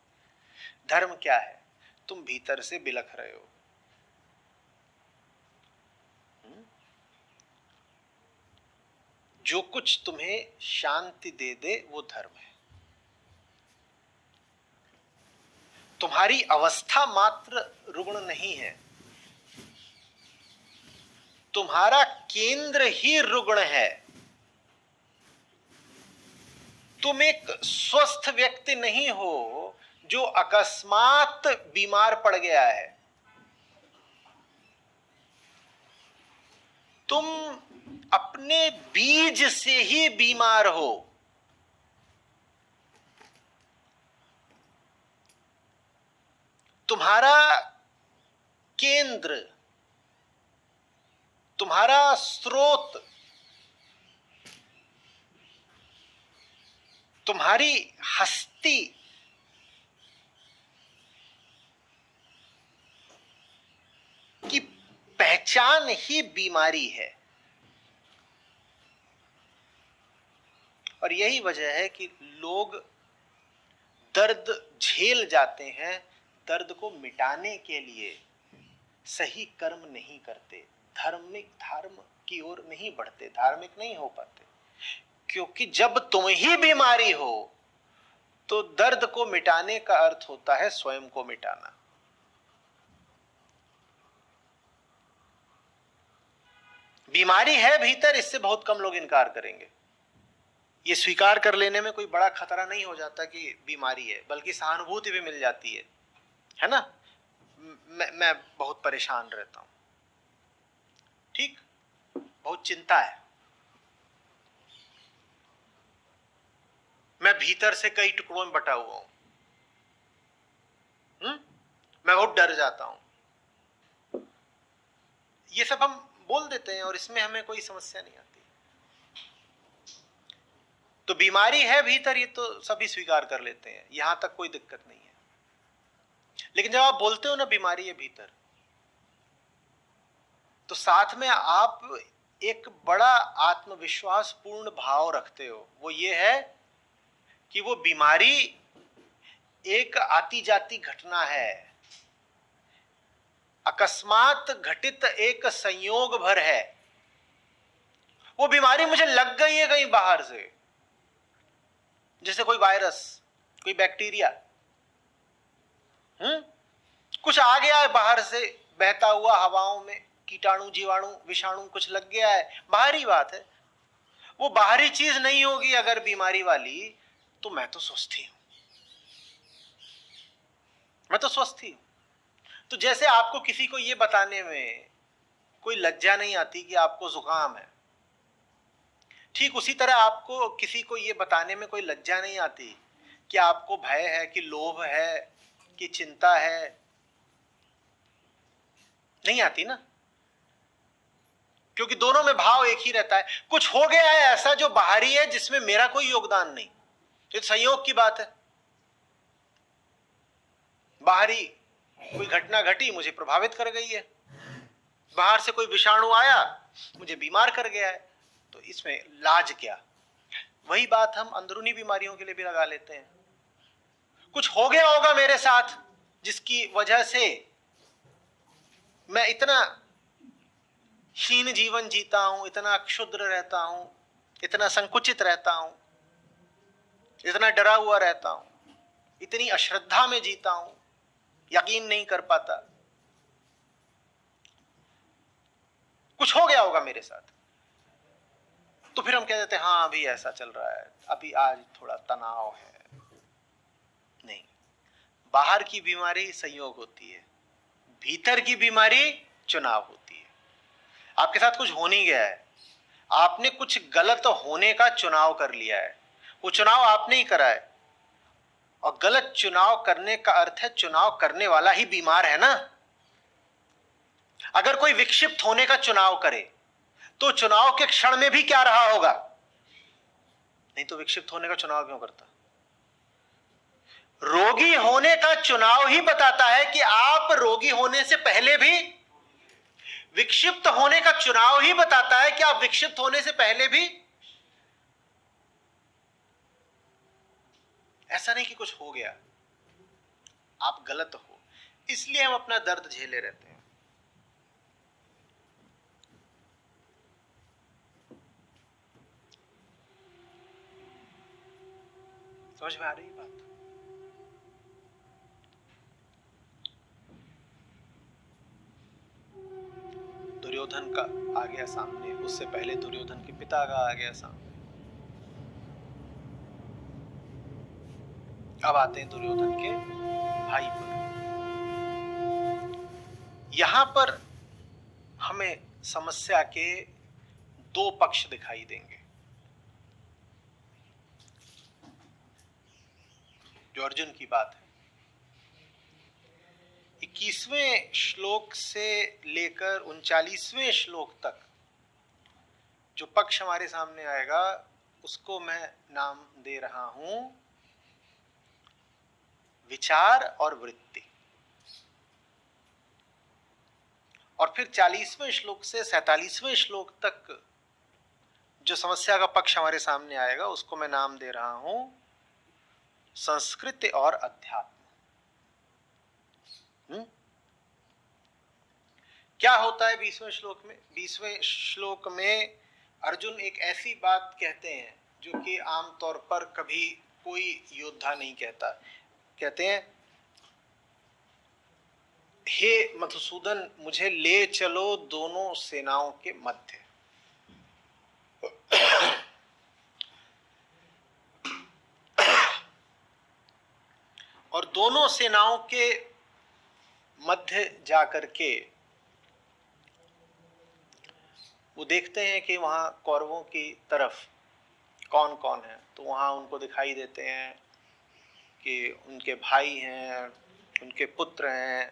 धर्म क्या है? तुम भीतर से बिलख रहे हो, जो कुछ तुम्हें शांति दे दे वो धर्म है। तुम्हारी अवस्था मात्र रुग्ण नहीं है, तुम्हारा केंद्र ही रुग्ण है। तुम एक स्वस्थ व्यक्ति नहीं हो जो अकस्मात बीमार पड़ गया है। तुम अपने बीज से ही बीमार हो। तुम्हारा केंद्र, तुम्हारा स्रोत, तुम्हारी हस्ती की पहचान ही बीमारी है। और यही वजह है कि लोग दर्द झेल जाते हैं, दर्द को मिटाने के लिए सही कर्म नहीं करते, धर्म की ओर नहीं बढ़ते, धार्मिक नहीं हो पाते। क्योंकि जब तुम ही बीमारी हो तो दर्द को मिटाने का अर्थ होता है स्वयं को मिटाना। बीमारी है भीतर, इससे बहुत कम लोग इनकार करेंगे। ये स्वीकार कर लेने में कोई बड़ा खतरा नहीं हो जाता कि बीमारी है, बल्कि सहानुभूति भी मिल जाती है ना। मैं बहुत परेशान रहता हूं, ठीक, बहुत चिंता है, मैं भीतर से कई टुकड़ों में बटा हुआ हूं, मैं बहुत डर जाता हूं। ये सब हम बोल देते हैं और इसमें हमें कोई समस्या नहीं आती। तो बीमारी है भीतर, ये तो सभी स्वीकार कर लेते हैं, यहां तक कोई दिक्कत नहीं है। लेकिन जब आप बोलते हो ना बीमारी है भीतर, तो साथ में आप एक बड़ा आत्मविश्वास पूर्ण भाव रखते हो। वो ये है कि वो बीमारी एक आती जाती घटना है, अकस्मात घटित एक संयोग भर है। वो बीमारी मुझे लग गई है कहीं बाहर से, जैसे कोई वायरस, कोई बैक्टीरिया, कुछ आ गया है बाहर से, बहता हुआ हवाओं में, कीटाणु, जीवाणु, विषाणु कुछ लग गया है, बाहरी बात है। वो बाहरी चीज नहीं होगी अगर बीमारी वाली, तो मैं तो स्वस्थ ही हूं, मैं तो स्वस्थ ही हूं। तो जैसे आपको किसी को ये बताने में कोई लज्जा नहीं आती कि आपको जुकाम है, ठीक उसी तरह आपको किसी को ये बताने में कोई लज्जा नहीं आती कि आपको भय है, कि लोभ है, कि चिंता है, नहीं आती ना, क्योंकि दोनों में भाव एक ही रहता है। कुछ हो गया है ऐसा जो बाहरी है, जिसमें मेरा कोई योगदान नहीं, ये संयोग की बात है। बाहरी कोई घटना घटी, मुझे प्रभावित कर गई है, बाहर से कोई विषाणु आया, मुझे बीमार कर गया है, तो इसमें लाज क्या। वही बात हम अंदरूनी बीमारियों के लिए भी लगा लेते हैं। कुछ हो गया होगा मेरे साथ जिसकी वजह से मैं इतना हीन जीवन जीता हूं, इतना क्षुद्र रहता हूं, इतना संकुचित रहता हूं, इतना डरा हुआ रहता हूं, इतनी अश्रद्धा में जीता हूं, यकीन नहीं कर पाता। कुछ हो गया होगा मेरे साथ, तो फिर हम कह देते हैं हाँ अभी ऐसा चल रहा है, अभी आज थोड़ा तनाव है। नहीं, बाहर की बीमारी संयोग होती है, भीतर की बीमारी चुनाव होती है। आपके साथ कुछ हो नहीं गया है, आपने कुछ गलत होने का चुनाव कर लिया है, वो चुनाव आपने ही करा है। और गलत चुनाव करने का अर्थ है चुनाव करने वाला ही बीमार है ना। अगर कोई विक्षिप्त होने का चुनाव करे तो चुनाव के क्षण में भी क्या रहा होगा, नहीं तो विक्षिप्त होने का चुनाव क्यों करता। रोगी होने का चुनाव ही बताता है कि आप रोगी होने से पहले भी, विक्षिप्त होने का चुनाव ही बताता है कि आप विक्षिप्त होने से पहले भी। ऐसा नहीं कि कुछ हो गया, आप गलत हो, इसलिए हम अपना दर्द झेले रहते हैं। समझ में आ रही बात। दुर्योधन का आ गया सामने, उससे पहले दुर्योधन के पिता का आ गया सामने। अब आते हैं दुर्योधन के भाई पर। यहां पर हमें समस्या के दो पक्ष दिखाई देंगे। जो अर्जुन की बात है, 21वें श्लोक से लेकर 39वें श्लोक तक जो पक्ष हमारे सामने आएगा उसको मैं नाम दे रहा हूं विचार और वृत्ति। और फिर 40वें श्लोक से 47वें श्लोक तक जो समस्या का पक्ष हमारे सामने आएगा उसको मैं नाम दे रहा हूं संस्कृति और अध्यात्म। क्या होता है 20वें श्लोक में? 20वें श्लोक में अर्जुन एक ऐसी बात कहते हैं जो कि आमतौर पर कभी कोई योद्धा नहीं कहता। कहते हैं, हे मधुसूदन, मुझे ले चलो दोनों सेनाओं के मध्य। और दोनों सेनाओं के मध्य जाकर के वो देखते हैं कि वहां कौरवों की तरफ कौन कौन है। तो वहां उनको दिखाई देते हैं कि उनके भाई हैं, उनके पुत्र हैं।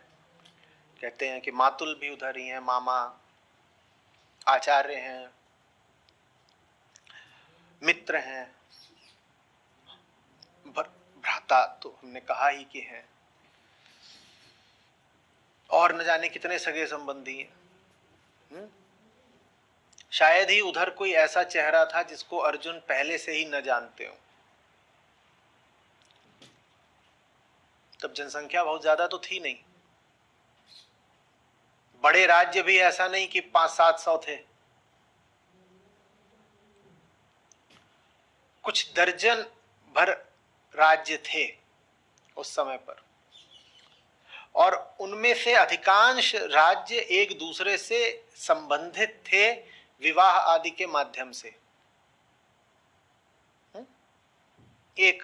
कहते हैं कि मातुल भी उधर ही हैं, मामा, आचार्य हैं, मित्र हैं, भ्राता तो हमने कहा ही कि हैं, और न जाने कितने सगे संबंधी हैं। शायद ही उधर कोई ऐसा चेहरा था जिसको अर्जुन पहले से ही न जानते हो। तब जनसंख्या बहुत ज्यादा तो थी नहीं, बड़े राज्य भी ऐसा नहीं कि 500-700 थे, कुछ दर्जन भर राज्य थे उस समय पर। और उनमें से अधिकांश राज्य एक दूसरे से संबंधित थे विवाह आदि के माध्यम से। एक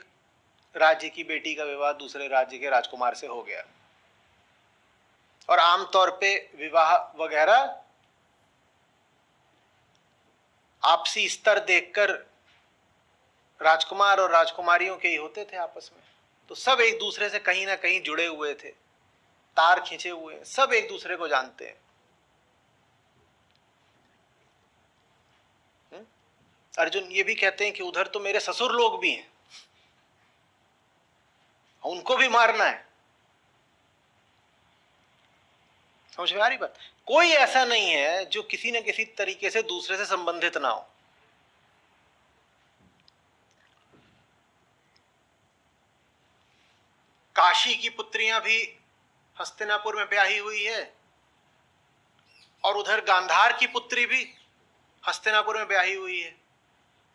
राज्य की बेटी का विवाह दूसरे राज्य के राजकुमार से हो गया। और आमतौर पे विवाह वगैरह आपसी स्तर देखकर राजकुमार और राजकुमारियों के ही होते थे आपस में। तो सब एक दूसरे से कहीं ना कहीं जुड़े हुए थे, तार खींचे हुए हैं, सब एक दूसरे को जानते हैं। अर्जुन ये भी कहते हैं कि उधर तो मेरे ससुर लोग भी हैं, उनको भी मारना है। समझ में आ रही बात? कोई ऐसा नहीं है जो किसी न किसी तरीके से दूसरे से संबंधित ना हो। काशी की पुत्रियां भी हस्तिनापुर में ब्याही हुई है, और उधर गांधार की पुत्री भी हस्तिनापुर में ब्याही हुई है।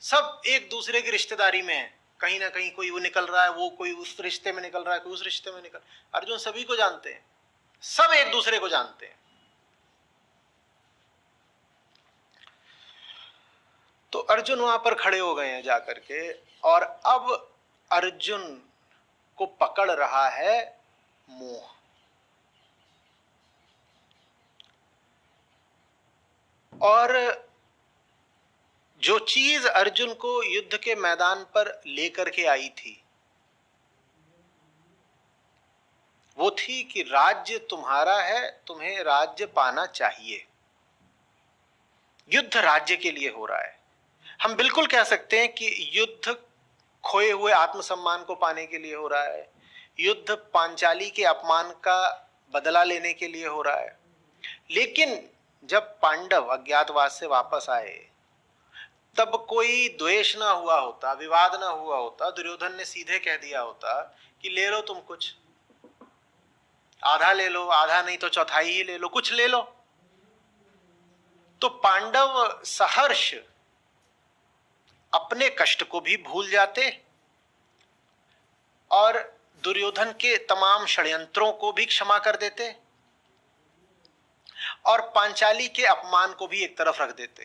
सब एक दूसरे की रिश्तेदारी में है, कहीं ना कहीं कोई वो निकल रहा है, वो कोई उस रिश्ते में निकल रहा है, कोई उस रिश्ते में निकल। अर्जुन सभी को जानते हैं, सब एक दूसरे को जानते हैं। तो अर्जुन वहां पर खड़े हो गए हैं जाकर के, और अब अर्जुन को पकड़ रहा है मोह। और जो चीज अर्जुन को युद्ध के मैदान पर लेकर के आई थी वो थी कि राज्य तुम्हारा है, तुम्हें राज्य पाना चाहिए। युद्ध राज्य के लिए हो रहा है। हम बिल्कुल कह सकते हैं कि युद्ध खोए हुए आत्मसम्मान को पाने के लिए हो रहा है, युद्ध पांचाली के अपमान का बदला लेने के लिए हो रहा है। लेकिन जब पांडव अज्ञातवास से वापस आए तब कोई द्वेष ना हुआ होता, विवाद ना हुआ होता, दुर्योधन ने सीधे कह दिया होता कि ले लो तुम कुछ, आधा ले लो, आधा नहीं तो चौथाई ही ले लो, कुछ ले लो। तो पांडव सहर्ष अपने कष्ट को भी भूल जाते और दुर्योधन के तमाम षड्यंत्रों को भी क्षमा कर देते और पांचाली के अपमान को भी एक तरफ रख देते।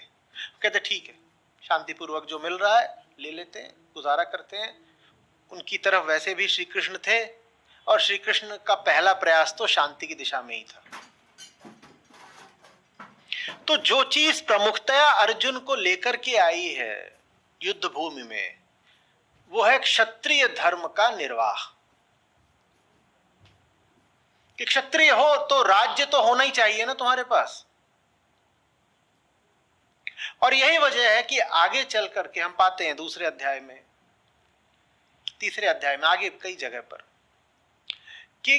कहते ठीक है, शांतिपूर्वक जो मिल रहा है ले लेते हैं, गुजारा करते हैं। उनकी तरफ वैसे भी श्री कृष्ण थे और श्री कृष्ण का पहला प्रयास तो शांति की दिशा में ही था। तो जो चीज प्रमुखतया अर्जुन को लेकर के आई है युद्ध भूमि में, वो है क्षत्रिय धर्म का निर्वाह। कि क्षत्रिय हो तो राज्य तो होना ही चाहिए ना तुम्हारे पास। और यही वजह है कि आगे चल करके हम पाते हैं दूसरे अध्याय में, तीसरे अध्याय में, आगे कई जगह पर, कि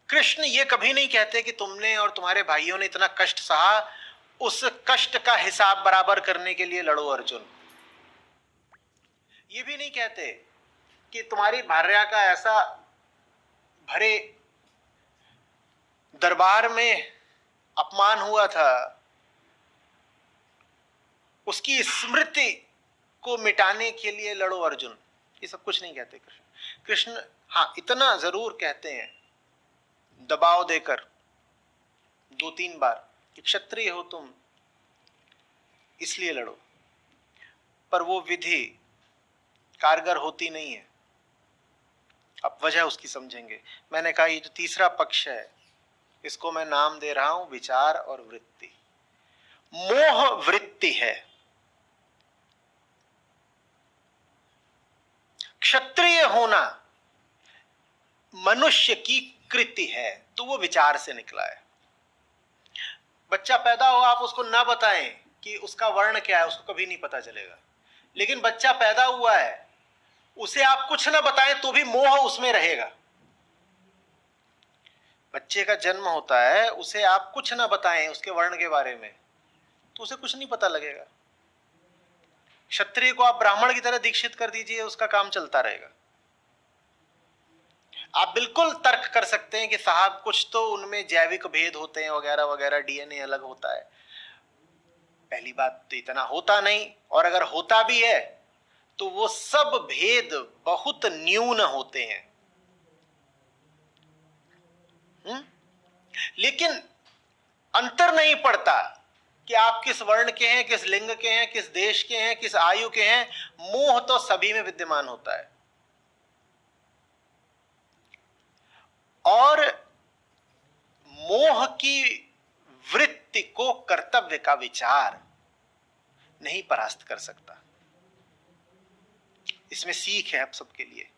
कृष्ण ये कभी नहीं कहते कि तुमने और तुम्हारे भाइयों ने इतना कष्ट सहा, उस कष्ट का हिसाब बराबर करने के लिए लड़ो अर्जुन। ये भी नहीं कहते कि तुम्हारी भार्या का ऐसा भरे दरबार में अपमान हुआ था, उसकी स्मृति को मिटाने के लिए लड़ो अर्जुन। ये सब कुछ नहीं कहते कृष्ण। कृष्ण हाँ इतना जरूर कहते हैं दबाव देकर 2-3 बार कि क्षत्रिय हो तुम इसलिए लड़ो, पर वो विधि कारगर होती नहीं है। अब वजह उसकी समझेंगे। मैंने कहा ये जो तीसरा पक्ष है इसको मैं नाम दे रहा हूं विचार और वृत्ति। मोह वृत्ति है। क्षत्रिय होना मनुष्य की कृति है, तो वो विचार से निकला है। बच्चा पैदा हो, आप उसको ना बताएं कि उसका वर्ण क्या है, उसको कभी नहीं पता चलेगा। लेकिन बच्चा पैदा हुआ है, उसे आप कुछ ना बताएं तो भी मोह उसमें रहेगा। बच्चे का जन्म होता है, उसे आप कुछ ना बताएं उसके वर्ण के बारे में तो उसे कुछ नहीं पता लगेगा। क्षत्रिय को आप ब्राह्मण की तरह दीक्षित कर दीजिए, उसका काम चलता रहेगा। आप बिल्कुल तर्क कर सकते हैं कि साहब कुछ तो उनमें जैविक भेद होते हैं वगैरह वगैरह, डीएनए अलग होता है। पहली बात तो इतना होता नहीं, और अगर होता भी है तो वो सब भेद बहुत न्यून होते हैं। लेकिन अंतर नहीं पड़ता कि आप किस वर्ण के हैं, किस लिंग के हैं, किस देश के हैं, किस आयु के हैं, मोह तो सभी में विद्यमान होता है। और मोह की वृत्ति को कर्तव्य का विचार नहीं परास्त कर सकता। इसमें सीख है आप सबके लिए।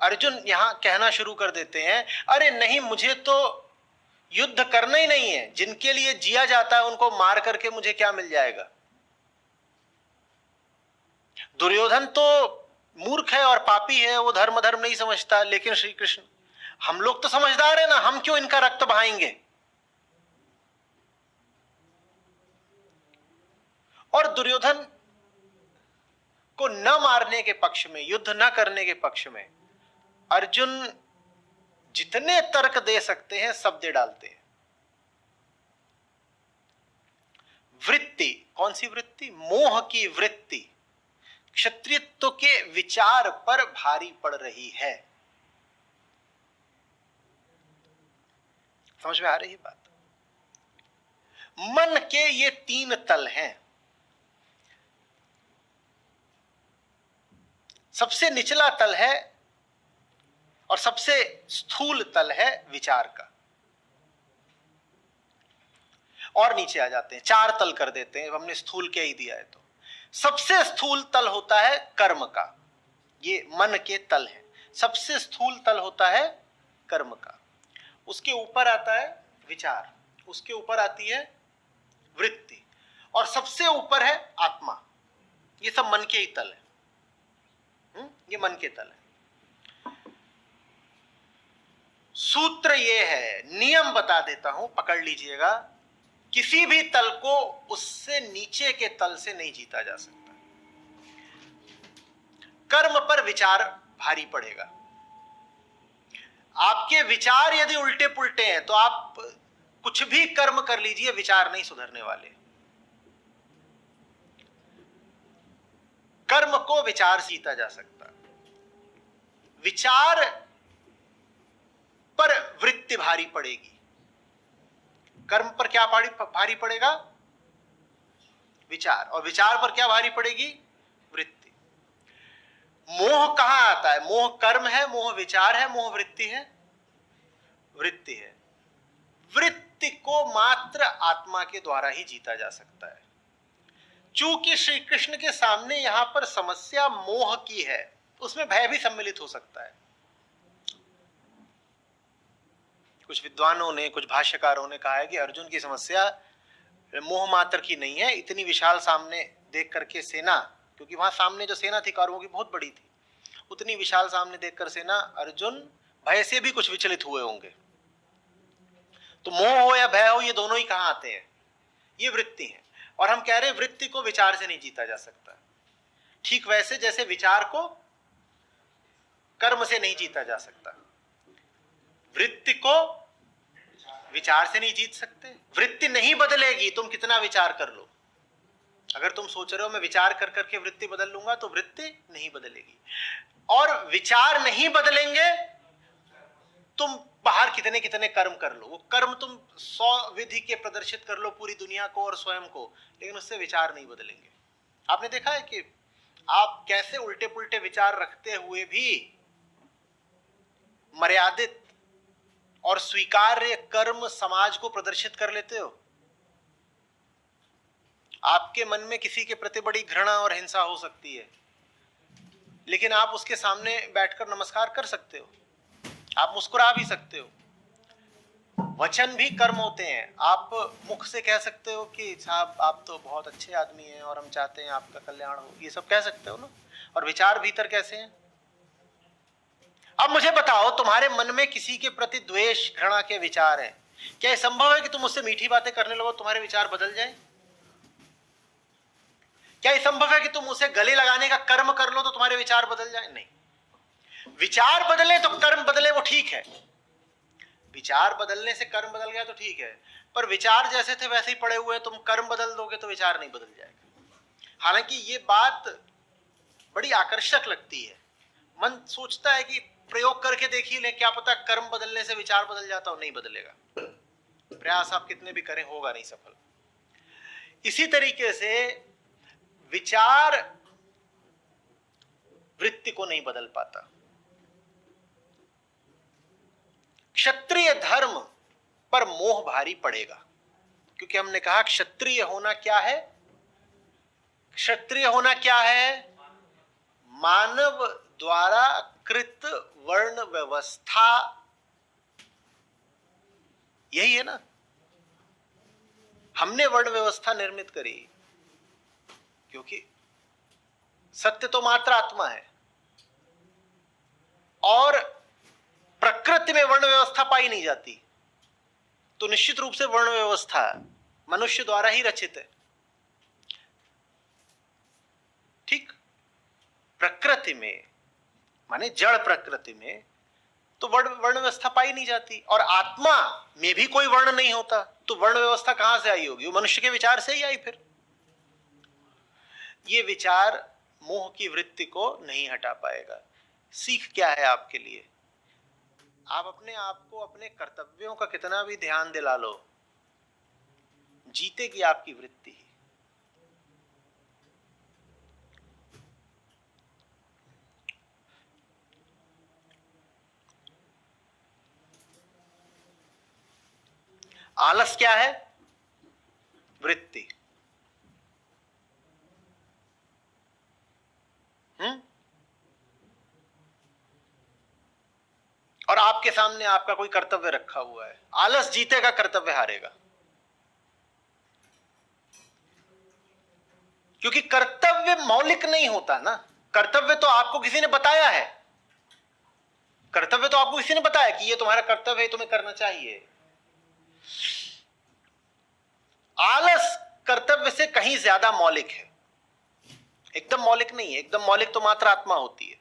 अर्जुन यहां कहना शुरू कर देते हैं, अरे नहीं, मुझे तो युद्ध करना ही नहीं है, जिनके लिए जिया जाता है उनको मार करके मुझे क्या मिल जाएगा। दुर्योधन तो मूर्ख है और पापी है, वो धर्म धर्म नहीं समझता, लेकिन श्री कृष्ण, हम लोग तो समझदार है ना, हम क्यों इनका रक्त बहाएंगे। और दुर्योधन को न मारने के पक्ष में, युद्ध न करने के पक्ष में अर्जुन जितने तर्क दे सकते हैं सब दे डालते हैं। वृत्ति, कौन सी वृत्ति? मोह की वृत्ति क्षत्रियत्व के विचार पर भारी पड़ रही है। समझ में आ रही है बात? मन के ये तीन तल हैं। सबसे निचला तल है और सबसे स्थूल तल है विचार का, और नीचे आ जाते हैं, चार तल कर देते हैं, हमने स्थूल क्या ही दिया है। तो सबसे स्थूल तल होता है कर्म का, ये मन के तल है। सबसे स्थूल तल होता है कर्म का, उसके ऊपर आता है विचार, उसके ऊपर आती है वृत्ति, और सबसे ऊपर है आत्मा। ये सब मन के ही तल है। ये मन के तल है। सूत्र ये है, नियम बता देता हूं, पकड़ लीजिएगा, किसी भी तल को उससे नीचे के तल से नहीं जीता जा सकता। कर्म पर विचार भारी पड़ेगा। आपके विचार यदि उल्टे पुल्टे हैं तो आप कुछ भी कर्म कर लीजिए, विचार नहीं सुधरने वाले। कर्म को विचार से जीता जा सकता। विचार पर वृत्ति भारी पड़ेगी, कर्म पर क्या भारी पड़ेगा? विचार। और विचार पर क्या भारी पड़ेगी? वृत्ति। मोह कहां आता है? मोह कर्म है, मोह विचार है, मोह वृत्ति है? वृत्ति है। वृत्ति को मात्र आत्मा के द्वारा ही जीता जा सकता है। चूंकि श्री कृष्ण के सामने यहां पर समस्या मोह की है, उसमें भय भी सम्मिलित हो सकता है। कुछ विद्वानों ने, कुछ भाष्यकारों ने कहा है कि अर्जुन की समस्या मोह मात्र की नहीं है। इतनी विशाल सामने देख करके सेना, क्योंकि वहां सामने जो सेना थी कौरवों की बहुत बड़ी थी, उतनी विशाल सामने देखकर सेना, अर्जुन भय से भी कुछ विचलित हुए होंगे। तो मोह हो या भय हो, ये दोनों ही कहां आते हैं? ये वृत्ति है। और हम कह रहे हैं वृत्ति को विचार से नहीं जीता जा सकता। ठीक वैसे जैसे विचार को कर्म से नहीं जीता जा सकता, वृत्ति को विचार से नहीं जीत सकते। वृत्ति नहीं बदलेगी, तुम कितना विचार कर लो। अगर तुम सोच रहे हो मैं विचार कर करके वृत्ति बदल लूंगा, तो वृत्ति नहीं बदलेगी। और विचार नहीं बदलेंगे, तुम बाहर कितने कितने कर्म कर लो, वो कर्म तुम 100 विधि के प्रदर्शित कर लो पूरी दुनिया को और स्वयं को, लेकिन उससे विचार नहीं बदलेंगे। आपने देखा है कि आप कैसे उल्टे पुल्टे विचार रखते हुए भी मर्यादित और स्वीकार्य कर्म समाज को प्रदर्शित कर लेते हो। आपके मन में किसी के प्रति बड़ी घृणा और हिंसा हो सकती है, लेकिन आप उसके सामने बैठकर नमस्कार कर सकते हो, आप मुस्कुरा भी सकते हो। वचन भी कर्म होते हैं। आप मुख से कह सकते हो कि साहब आप तो बहुत अच्छे आदमी हैं और हम चाहते हैं आपका कल्याण हो, ये सब कह सकते हो ना। और विचार भीतर कैसे हैं? अब मुझे बताओ, तुम्हारे मन में किसी के प्रति द्वेष घृणा के विचार हैं, क्या यह संभव है कि तुम उससे मीठी बातें करने लगो तुम्हारे विचार बदल जाए? क्या यह संभव है कि तुम उसे गले लगाने का कर्म कर लो तो तुम्हारे विचार बदल जाए? नहीं। विचार बदले तो कर्म बदले, वो ठीक है। विचार बदलने से कर्म बदल गया तो ठीक है, पर विचार जैसे थे वैसे ही पड़े हुए हैं, तुम कर्म बदल दोगे तो विचार नहीं बदल जाएगा। हालांकि ये बात बड़ी आकर्षक लगती है। मन सोचता है कि प्रयोग करके देखिए ले, क्या पता कर्म बदलने से विचार बदल जाता हो। नहीं बदलेगा, प्रयास आप कितने भी करें होगा नहीं सफल। इसी तरीके से विचार वृत्ति को नहीं बदल पाता। क्षत्रिय धर्म पर मोह भारी पड़ेगा। क्योंकि हमने कहा क्षत्रिय होना क्या है? क्षत्रिय होना क्या है? मानव द्वारा कृत वर्ण व्यवस्था, यही है ना। हमने वर्ण व्यवस्था निर्मित करी, क्योंकि सत्य तो मात्र आत्मा है और प्रकृति में वर्ण व्यवस्था पाई नहीं जाती, तो निश्चित रूप से वर्ण व्यवस्था मनुष्य द्वारा ही रचित है। ठीक, प्रकृति में माने जड़ प्रकृति में तो वर्ण व्यवस्था पाई नहीं जाती, और आत्मा में भी कोई वर्ण नहीं होता, तो वर्ण व्यवस्था कहां से आई होगी? वो मनुष्य के विचार से ही आई। फिर ये विचार मोह की वृत्ति को नहीं हटा पाएगा। सीख क्या है आपके लिए? आप अपने आप को अपने कर्तव्यों का कितना भी ध्यान दिला लो, जीतेगी आपकी वृत्ति ही। आलस क्या है? वृत्ति। और आपके सामने आपका कोई कर्तव्य रखा हुआ है, आलस जीतेगा, कर्तव्य हारेगा। क्योंकि कर्तव्य मौलिक नहीं होता ना। कर्तव्य तो आपको किसी ने बताया है, कर्तव्य तो आपको किसी ने बताया कि ये तुम्हारा कर्तव्य है, तुम्हें करना चाहिए। आलस कर्तव्य से कहीं ज्यादा मौलिक है, एकदम मौलिक नहीं है। एकदम मौलिक तो मात्र आत्मा होती है,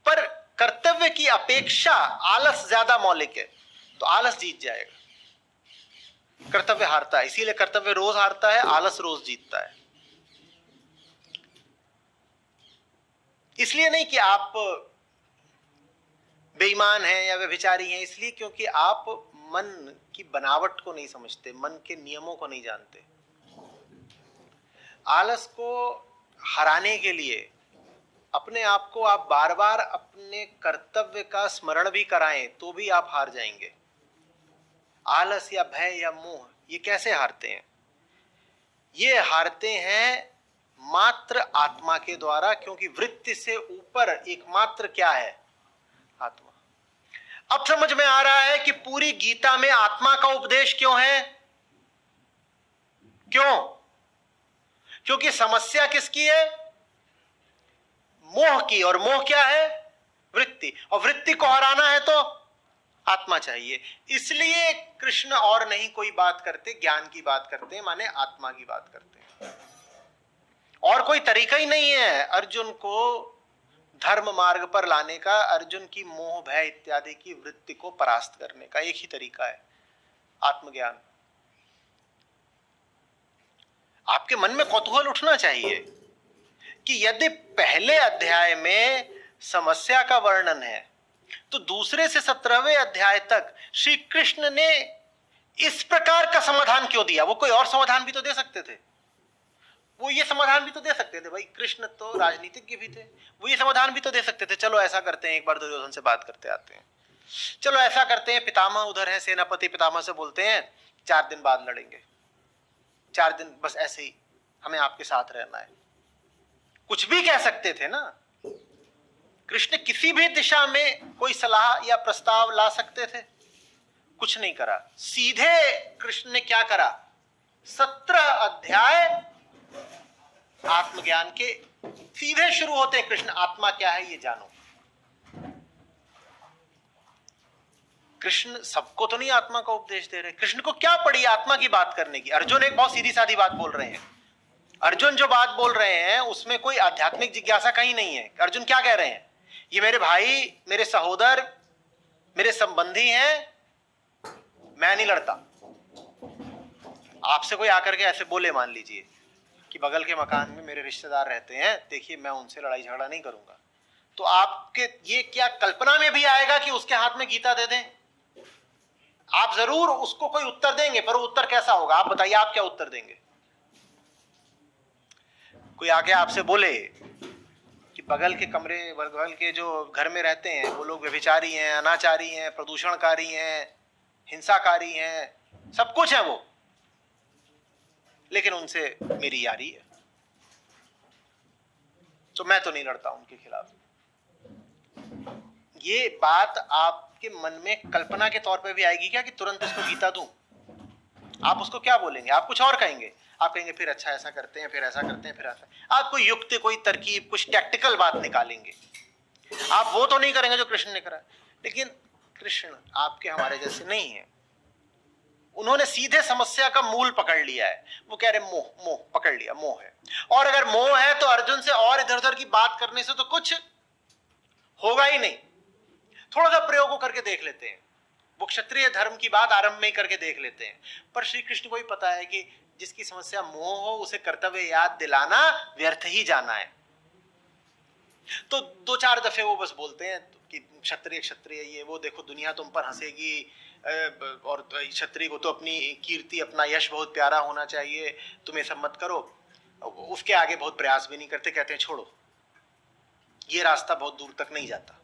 पर कर्तव्य की अपेक्षा आलस ज्यादा मौलिक है, तो आलस जीत जाएगा, कर्तव्य हारता है। इसीलिए कर्तव्य रोज हारता है, आलस रोज जीतता है। इसलिए नहीं कि आप बेईमान हैं या व्यभिचारी हैं, इसलिए क्योंकि आप मन की बनावट को नहीं समझते, मन के नियमों को नहीं जानते। आलस को हराने के लिए अपने आप को आप बार बार अपने कर्तव्य का स्मरण भी कराएं तो भी आप हार जाएंगे। आलस या भय या मोह ये कैसे हारते हैं? ये हारते हैं मात्र आत्मा के द्वारा, क्योंकि वृत्ति से ऊपर एकमात्र क्या है? आत्मा। अब समझ में आ रहा है कि पूरी गीता में आत्मा का उपदेश क्यों है? क्यों? क्योंकि समस्या किसकी है? मोह की। और मोह क्या है? वृत्ति। और वृत्ति को हराना है तो आत्मा चाहिए। इसलिए कृष्ण और नहीं कोई बात करते, ज्ञान की बात करते हैं, माने आत्मा की बात करते हैं। और कोई तरीका ही नहीं है अर्जुन को धर्म मार्ग पर लाने का, अर्जुन की मोह भय इत्यादि की वृत्ति को परास्त करने का। एक ही तरीका है, आत्मज्ञान। आपके मन में कौतूहल उठना चाहिए कि यदि पहले अध्याय में समस्या का वर्णन है, तो दूसरे से 17वें अध्याय तक श्री कृष्ण ने इस प्रकार का समाधान क्यों दिया? वो कोई और समाधान भी तो दे सकते थे, वो ये समाधान भी तो दे सकते थे। भाई कृष्ण तो राजनीतिज्ञ भी थे, वो ये समाधान भी तो दे सकते थे, चलो ऐसा करते हैं, एक बार दुर्योधन से बात करते आते हैं, चलो ऐसा करते हैं, पितामह उधर है, सेनापति पितामह से बोलते हैं 4 दिन बाद लड़ेंगे, 4 दिन बस ऐसे ही हमें आपके साथ रहना है। कुछ भी कह सकते थे ना। कृष्ण किसी भी दिशा में कोई सलाह या प्रस्ताव ला सकते थे, कुछ नहीं करा। सीधे कृष्ण ने क्या करा? 17 अध्याय आत्मज्ञान के सीधे शुरू होते हैं। कृष्ण आत्मा क्या है ये जानो। कृष्ण सबको तो नहीं आत्मा का उपदेश दे रहे। कृष्ण को क्या पड़ी आत्मा की बात करने की? अर्जुन एक बहुत सीधी सादी बात बोल रहे हैं। अर्जुन जो बात बोल रहे हैं उसमें कोई आध्यात्मिक जिज्ञासा कहीं नहीं है। अर्जुन क्या कह रहे हैं? ये मेरे भाई, मेरे सहोदर, मेरे संबंधी हैं, मैं नहीं लड़ता। आपसे कोई आकर के ऐसे बोले, मान लीजिए कि बगल के मकान में मेरे रिश्तेदार रहते हैं, देखिए मैं उनसे लड़ाई झगड़ा नहीं करूंगा, तो आपके ये क्या कल्पना में भी आएगा कि उसके हाथ में गीता दे दें? आप जरूर उसको कोई उत्तर देंगे, पर वो उत्तर कैसा होगा? आप बताइए, आप क्या उत्तर देंगे? कोई आके आपसे बोले कि बगल के कमरे, बगल के जो घर में रहते हैं वो लोग व्यभिचारी हैं, अनाचारी हैं, प्रदूषणकारी हैं, हिंसाकारी हैं, सब कुछ है वो, लेकिन उनसे मेरी यारी है, तो मैं तो नहीं लड़ता उनके खिलाफ। ये बात आपके मन में कल्पना के तौर पे भी आएगी क्या कि तुरंत इसको गीता दूं? आप उसको क्या बोलेंगे? आप कुछ और कहेंगे। आप कहेंगे फिर अच्छा ऐसा करते हैं, फिर ऐसा करते हैं, फिर ऐसा। आप कोई युक्ति, कोई तरकीब, कुछ टैक्टिकल बात निकालेंगे। आप वो तो नहीं करेंगे जो कृष्ण ने करा। लेकिन कृष्ण आपके हमारे जैसे नहीं है। उन्होंने सीधे समस्या का मूल पकड़ लिया है। वो कह रहे मोह, मोह पकड़ लिया, मोह है। और अगर मोह है तो अर्जुन से और इधर उधर की बात करने से तो कुछ होगा ही नहीं। थोड़ा सा प्रयोग करके देख लेते हैं, वो क्षत्रिय धर्म की बात आरंभ में ही करके देख लेते हैं। पर श्री कृष्ण को ही पता है कि जिसकी समस्या मोह हो उसे कर्तव्य याद दिलाना व्यर्थ ही जाना है। तो 2-4 दफे वो बस बोलते हैं कि क्षत्रिय क्षत्रिय ये वो, देखो दुनिया तुम पर हंसेगी, और क्षत्रिय को तो अपनी कीर्ति, अपना यश बहुत प्यारा होना चाहिए, तुम ये सब मत करो। उसके आगे बहुत प्रयास भी नहीं करते, कहते हैं छोड़ो, ये रास्ता बहुत दूर तक नहीं जाता।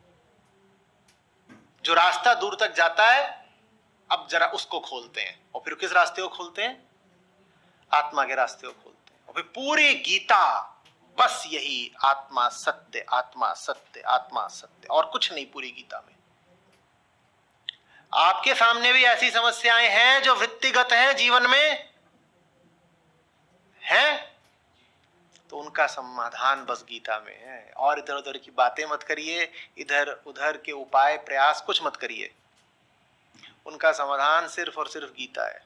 जो रास्ता दूर तक जाता है अब जरा उसको खोलते हैं। और फिर किस रास्ते को खोलते हैं? आत्मा के रास्ते को खोलते हैं। और फिर पूरी गीता बस यही आत्मा सत्य, आत्मा सत्य, आत्मा सत्य, और कुछ नहीं पूरी गीता में। आपके सामने भी ऐसी समस्याएं हैं जो वृत्तिगत हैं, जीवन में हैं, तो उनका समाधान बस गीता में है। और इधर उधर की बातें मत करिए, इधर उधर के उपाय प्रयास कुछ मत करिए। उनका समाधान सिर्फ और सिर्फ गीता है।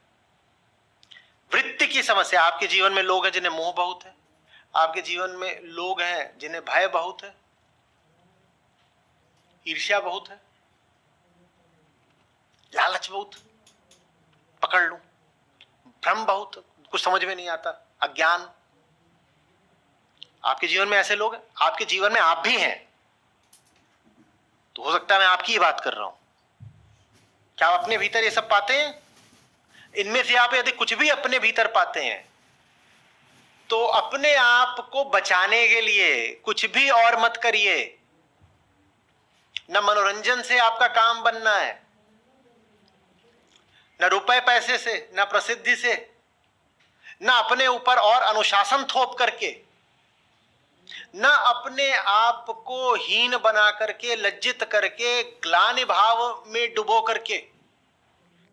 वृत्ति की समस्या, आपके जीवन में लोग हैं जिन्हें मोह बहुत है, आपके जीवन में लोग हैं जिन्हें भय बहुत है, ईर्ष्या बहुत है, लालच बहुत, पकड़ लूं, भ्रम बहुत, कुछ समझ में नहीं आता, अज्ञान। आपके जीवन में ऐसे लोग हैं, आपके जीवन में आप भी हैं। तो हो सकता है मैं आपकी ही बात कर रहा हूं। क्या आप अपने भीतर ये सब पाते हैं? इनमें से आप यदि कुछ भी अपने भीतर पाते हैं तो अपने आप को बचाने के लिए कुछ भी और मत करिए। न मनोरंजन से आपका काम बनना है, न रुपए पैसे से, न प्रसिद्धि से, न अपने ऊपर और अनुशासन थोप करके, न अपने आप को हीन बना करके, लज्जित करके, ग्लानि भाव में डुबो करके।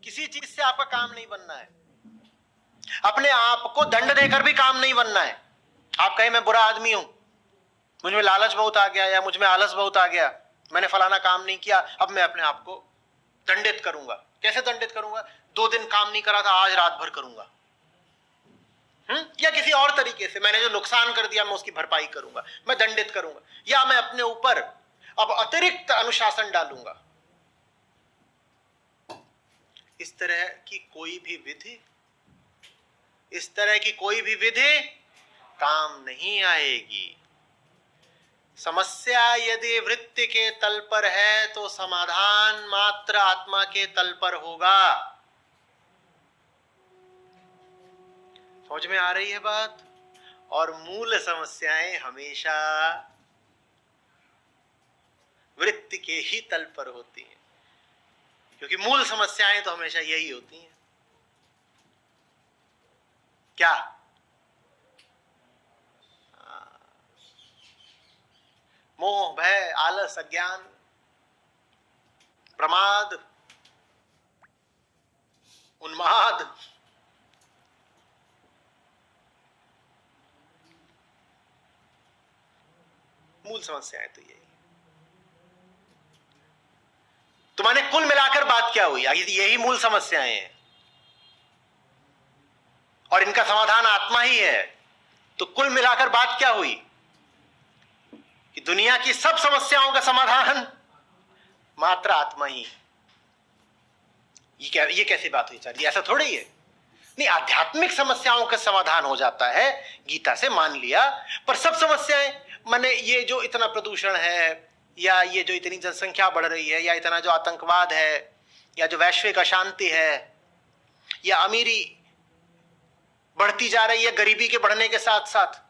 किसी चीज से आपका काम नहीं बनना है। अपने आप को दंड देकर भी काम नहीं बनना है। आप कहें मैं बुरा आदमी हूं, मुझ में लालच बहुत आ गया, या मुझ में आलस बहुत आ गया, मैंने फलाना काम नहीं किया, अब मैं अपने आप को दंडित करूंगा। कैसे दंडित करूंगा? 2 दिन काम नहीं करा था, आज रात भर करूंगा। या किसी और तरीके से मैंने जो नुकसान कर दिया मैं उसकी भरपाई करूंगा, मैं दंडित करूंगा। या मैं अपने ऊपर अब अतिरिक्त अनुशासन डालूंगा। इस तरह की कोई भी विधि, इस तरह की कोई भी विधि काम नहीं आएगी। समस्या यदि वृत्ति के तल पर है तो समाधान मात्र आत्मा के तल पर होगा। समझ में आ रही है बात? और मूल समस्याएं हमेशा वृत्ति के ही तल पर होती हैं, क्योंकि मूल समस्याएं तो हमेशा यही होती हैं। क्या? मोह, भय, आलस, अज्ञान, प्रमाद, उन्माद। मूल समस्याएं तो यही। तो माने कुल मिलाकर बात क्या हुई? यही मूल समस्याएं हैं और इनका समाधान आत्मा ही है। तो कुल मिलाकर बात क्या हुई कि दुनिया की सब समस्याओं का समाधान मात्र आत्मा ही। ये कैसी बात हुई सर? ये ऐसा थोड़ी है। नहीं, आध्यात्मिक समस्याओं का समाधान हो जाता है, गीता से मान लिया। पर सब समस्याएं, माने ये जो इतना प्रदूषण है, या ये जो इतनी जनसंख्या बढ़ रही है, या इतना जो आतंकवाद है, या जो वैश्विक अशांति है, या अमीरी बढ़ती जा रही है गरीबी के बढ़ने के साथ साथ,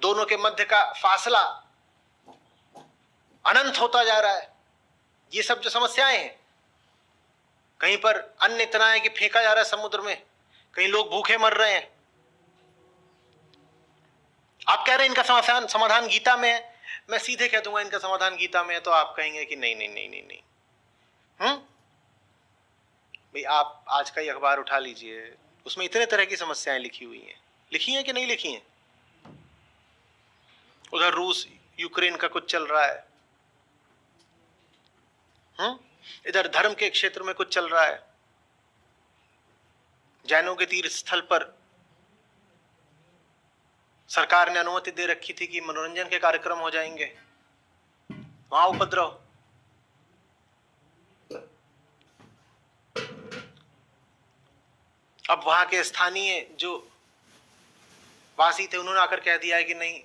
दोनों के मध्य का फासला अनंत होता जा रहा है, ये सब जो समस्याएं हैं। कहीं पर अन्न इतना है कि फेंका जा रहा है समुद्र में, कई लोग भूखे मर रहे हैं। आप कह रहे हैं इनका समाधान गीता में है, मैं सीधे कह दूंगा इनका समाधान गीता में है, तो आप कहेंगे कि नहीं नहीं नहीं नहीं नहीं। भाई आप आज का ही अखबार उठा लीजिए, उसमें इतने तरह की समस्याएं लिखी हुई हैं। लिखी हैं कि नहीं लिखी हैं? उधर रूस यूक्रेन का कुछ चल रहा है, इधर धर्म के क्षेत्र में कुछ चल रहा है, जैनों के तीर्थ स्थल पर सरकार ने अनुमति दे रखी थी कि मनोरंजन के कार्यक्रम हो जाएंगे, वहां उपद्रव। अब वहां के स्थानीय जो वासी थे उन्होंने आकर कह दिया है कि नहीं,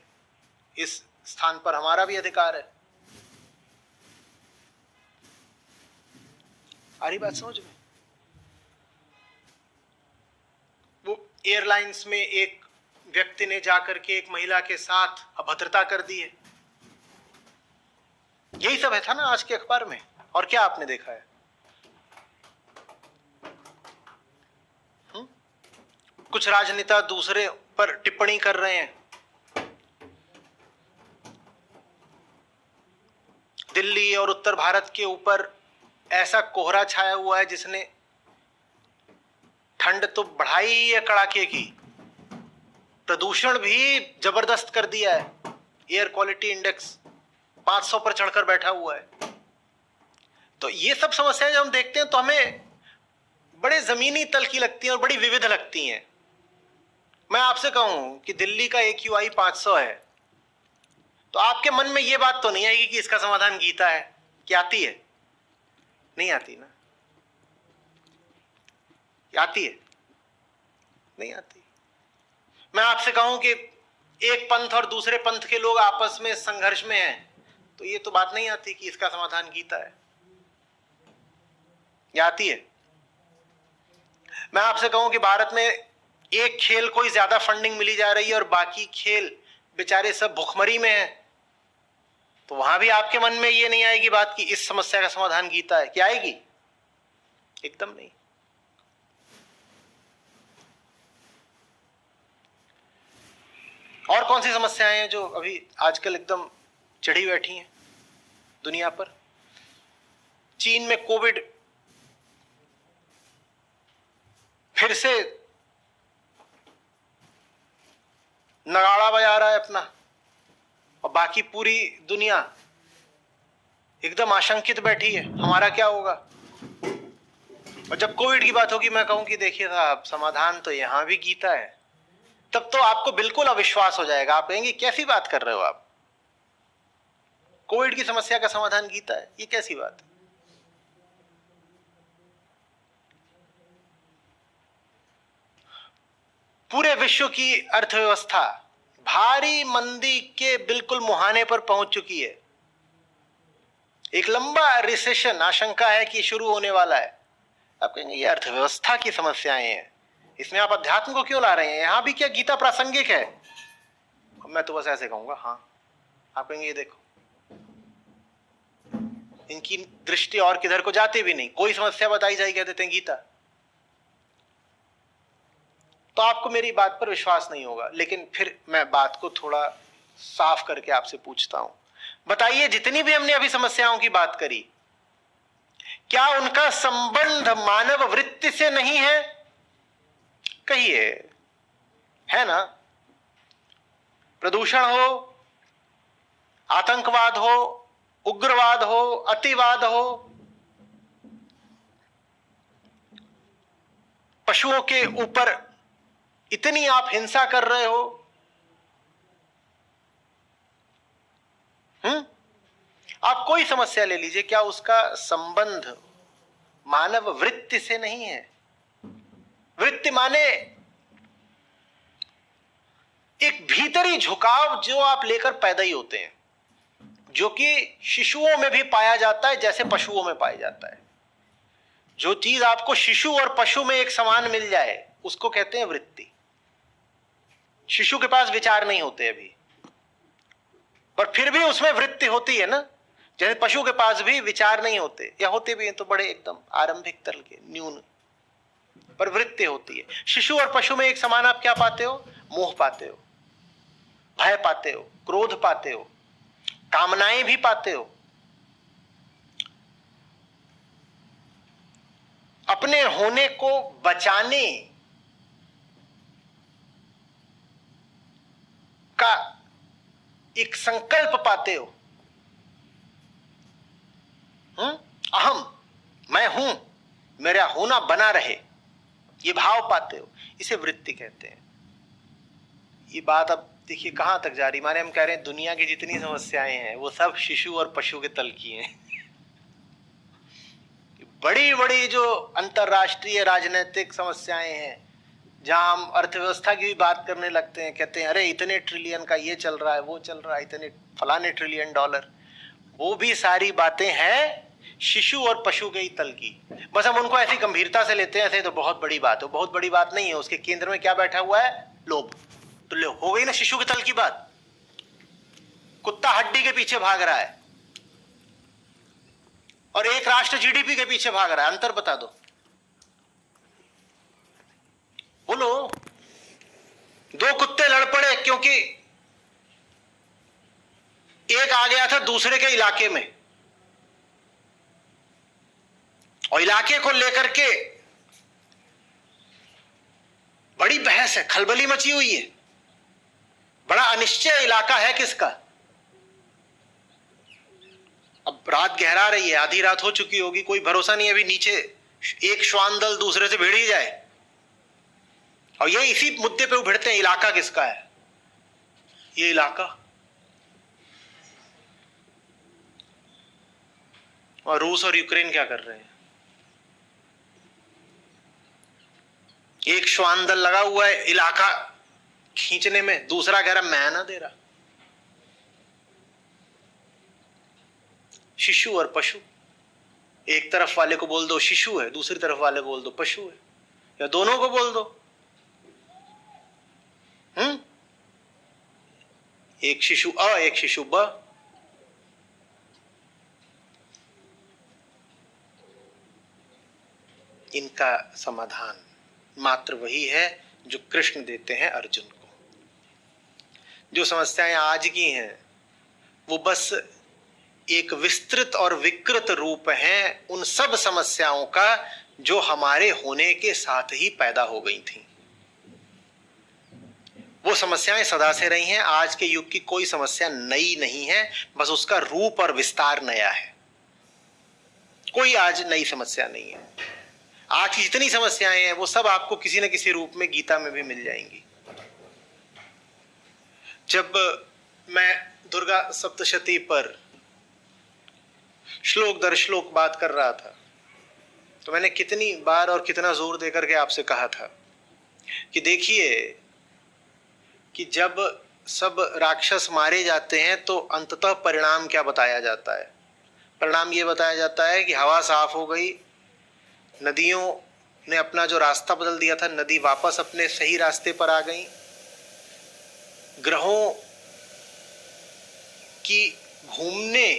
इस स्थान पर हमारा भी अधिकार है। आ रही बात समझ में? वो एयरलाइंस में एक व्यक्ति ने जाकर के एक महिला के साथ अभद्रता कर दी है। यही सब है था ना आज के अखबार में। और क्या आपने देखा है? कुछ राजनेता दूसरे पर टिप्पणी कर रहे हैं। दिल्ली और उत्तर भारत के ऊपर ऐसा कोहरा छाया हुआ है जिसने ठंड तो बढ़ाई है कड़ाके की, प्रदूषण भी जबरदस्त कर दिया है। एयर क्वालिटी इंडेक्स 500 पर चढ़कर बैठा हुआ है। तो ये सब समस्याएं जब हम देखते हैं तो हमें बड़े जमीनी तल की लगती हैं और बड़ी विविध लगती हैं। मैं आपसे कहूं कि दिल्ली का AQI 500 है, तो आपके मन में यह बात तो नहीं आएगी कि इसका समाधान गीता है? क्या आती है? नहीं आती ना। आती है? नहीं आती। मैं आपसे कहूं कि एक पंथ और दूसरे पंथ के लोग आपस में संघर्ष में हैं, तो ये तो बात नहीं आती कि इसका समाधान गीता है। ये आती है? मैं आपसे कहूं कि भारत में एक खेल को ही ज्यादा फंडिंग मिली जा रही है और बाकी खेल बेचारे सब भुखमरी में हैं, तो वहां भी आपके मन में ये नहीं आएगी बात कि इस समस्या का समाधान गीता है? क्या आएगी? एकदम नहीं। और कौन सी समस्याएं हैं जो अभी आजकल एकदम चढ़ी बैठी हैं दुनिया पर? चीन में कोविड फिर से नगाड़ा बजा रहा है अपना, और बाकी पूरी दुनिया एकदम आशंकित बैठी है, हमारा क्या होगा? और जब कोविड की बात होगी मैं कहूं कि देखिए साहब, समाधान तो यहां भी गीता है, तब तो आपको बिल्कुल अविश्वास हो जाएगा। आप कहेंगे कैसी बात कर रहे हो आप? कोविड की समस्या का समाधान गीता है? ये कैसी बात है? पूरे विश्व की अर्थव्यवस्था भारी मंदी के बिल्कुल मुहाने पर पहुंच चुकी है। एक लंबा रिसेशन आशंका है कि शुरू होने वाला है। आप कहेंगे ये अर्थव्यवस्था की समस्याएं हैं, इसमें आप अध्यात्म को क्यों ला रहे हैं? यहां भी क्या गीता प्रासंगिक है? मैं तो बस ऐसे कहूंगा हाँ। आप कहेंगे ये देखो, इनकी दृष्टि और किधर को जाती भी नहीं, कोई समस्या बताई जाए कह देते हैं गीता। तो आपको मेरी बात पर विश्वास नहीं होगा। लेकिन फिर मैं बात को थोड़ा साफ करके आपसे पूछता हूं, बताइए जितनी भी हमने अभी समस्याओं की बात करी, क्या उनका संबंध मानव वृत्ति से नहीं है? कहिए, है ना? प्रदूषण हो, आतंकवाद हो, उग्रवाद हो, अतिवाद हो, पशुओं के ऊपर इतनी आप हिंसा कर रहे हो, आप कोई समस्या ले लीजिए, क्या उसका संबंध मानव वृत्ति से नहीं है? वृत्ति माने एक भीतरी झुकाव जो आप लेकर पैदा ही होते हैं, जो कि शिशुओं में भी पाया जाता है जैसे पशुओं में पाया जाता है। जो चीज आपको शिशु और पशु में एक समान मिल जाए उसको कहते हैं वृत्ति। शिशु के पास विचार नहीं होते अभी, पर फिर भी उसमें वृत्ति होती है ना। जैसे पशु के पास भी विचार नहीं होते, या होते भी हैं तो बड़े एकदम आरंभिक तल के, न्यून। पर वृत्ति होती है। शिशु और पशु में एक समान आप क्या पाते हो? मोह पाते हो, भय पाते हो, क्रोध पाते हो, कामनाएं भी पाते हो। अपने होने को बचाने का एक संकल्प पाते हो। अहम, मैं हूं, मेरा होना बना रहे, ये भाव पाते हो। इसे वृत्ति कहते हैं। ये बात अब देखिए कहां तक जा रही। माने हम कह रहे हैं दुनिया की जितनी समस्याएं हैं वो सब शिशु और पशु के तल की हैं। बड़ी बड़ी जो अंतरराष्ट्रीय राजनीतिक समस्याएं हैं, जहां हम अर्थव्यवस्था की भी बात करने लगते हैं, कहते हैं अरे इतने ट्रिलियन का ये चल रहा है, वो चल रहा है, इतने फलाने ट्रिलियन डॉलर, वो भी सारी बातें हैं शिशु और पशु के ही तल की। बस हम उनको ऐसी गंभीरता से लेते हैं, ऐसे तो बहुत बड़ी बात है। बहुत बड़ी बात नहीं है, उसके केंद्र में क्या बैठा हुआ है? लोभ। तो हो गई ना शिशु के तल की बात। कुत्ता हड्डी के पीछे भाग रहा है और एक राष्ट्र जीडीपी के पीछे भाग रहा है। अंतर बता दो, बोलो। दो कुत्ते लड़ पड़े क्योंकि एक आ गया था दूसरे के इलाके में, और इलाके को लेकर के बड़ी बहस है, खलबली मची हुई है। बड़ा अनिश्चय इलाका है किसका। अब रात गहरा रही है, आधी रात हो चुकी होगी, कोई भरोसा नहीं है अभी नीचे एक श्वान दल दूसरे से भिड़ ही जाए। और ये इसी मुद्दे पे उभिड़ते हैं, इलाका किसका है। ये इलाका, और रूस और यूक्रेन क्या कर रहे हैं? एक श्वान दल लगा हुआ है इलाका खींचने में, दूसरा कह रहा मैं ना दे रहा। शिशु और पशु, एक तरफ वाले को बोल दो शिशु है, दूसरी तरफ वाले को बोल दो पशु है, या दोनों को बोल दो। एक शिशु अ, एक शिशु ब। इनका समाधान मात्र वही है जो कृष्ण देते हैं अर्जुन को। जो समस्याएं आज की हैं वो बस एक विस्तृत और विकृत रूप हैं उन सब समस्याओं का जो हमारे होने के साथ ही पैदा हो गई थी। वो समस्याएं सदा से रही हैं। आज के युग की कोई समस्या नई नहीं है, बस उसका रूप और विस्तार नया है। कोई आज नई समस्या नहीं है। आज की जितनी समस्याएं हैं वो सब आपको किसी न किसी रूप में गीता में भी मिल जाएंगी। जब मैं दुर्गा सप्तशती पर श्लोक दर श्लोक बात कर रहा था तो मैंने कितनी बार और कितना जोर देकर के आपसे कहा था कि देखिए कि जब सब राक्षस मारे जाते हैं तो अंततः परिणाम क्या बताया जाता है? परिणाम ये बताया जाता है कि हवा साफ हो गई, नदियों ने अपना जो रास्ता बदल दिया था, नदी वापस अपने सही रास्ते पर आ गई, ग्रहों की घूमने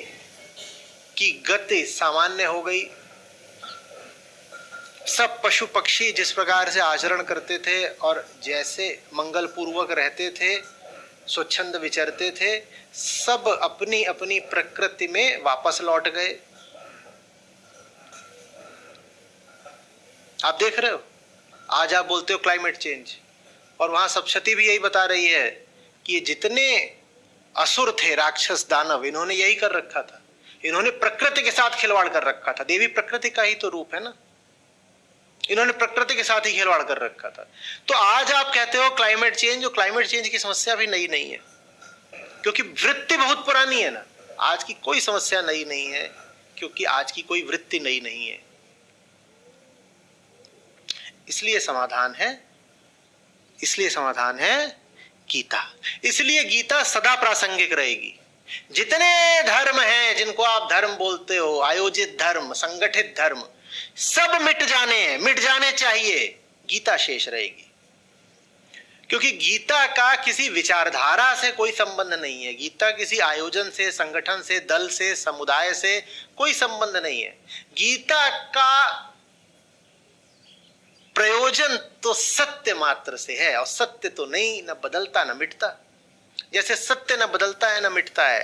की गति सामान्य हो गई, सब पशु पक्षी जिस प्रकार से आचरण करते थे और जैसे मंगल पूर्वक रहते थे, स्वच्छंद विचरते थे, सब अपनी अपनी प्रकृति में वापस लौट गए। आप देख रहे हो, आज आप बोलते हो क्लाइमेट चेंज, और वहां सप्तशती भी यही बता रही है कि जितने असुर थे, राक्षस दानव, इन्होंने यही कर रखा था। इन्होंने प्रकृति के साथ खिलवाड़ कर रखा था। देवी प्रकृति का ही तो रूप है ना। इन्होंने प्रकृति के साथ ही खिलवाड़ कर रखा था। तो आज आप कहते हो क्लाइमेट चेंज, और क्लाइमेट चेंज की समस्या भी नई नहीं है, क्योंकि वृत्ति बहुत पुरानी है ना। आज की कोई समस्या नई नहीं है, क्योंकि आज की कोई वृत्ति नई नहीं है। इसलिए समाधान है गीता। इसलिए गीता सदा प्रासंगिक रहेगी। जितने धर्म हैं जिनको आप धर्म बोलते हो, आयोजित धर्म, संगठित धर्म, सब मिट जाने चाहिए, गीता शेष रहेगी। क्योंकि गीता का किसी विचारधारा से कोई संबंध नहीं है। गीता किसी आयोजन से, संगठन से, दल से, समुदाय से कोई संबंध नहीं है। गीता का प्रयोजन तो सत्य मात्र से है, और सत्य तो नहीं, न बदलता न मिटता। जैसे सत्य न बदलता है न मिटता है,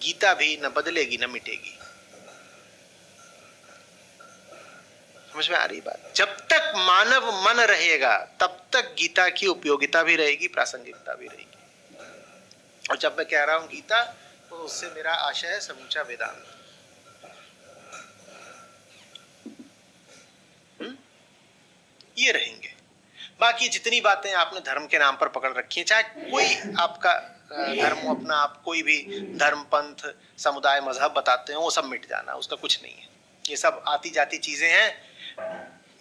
गीता भी न बदलेगी न मिटेगी। समझ में आ रही बात? जब तक मानव मन रहेगा तब तक गीता की उपयोगिता भी रहेगी, प्रासंगिकता भी रहेगी। और जब मैं कह रहा हूं गीता, तो उससे मेरा आशय है समूचा वेदांत। ये रहेंगे। बाकी जितनी बातें आपने धर्म के नाम पर पकड़ रखी है, चाहे कोई आपका धर्म अपना, आप कोई भी धर्म, पंथ, समुदाय, मजहब बताते हो, वो सब मिट जाना, उसका कुछ नहीं है। ये सब आती जाती चीजें हैं।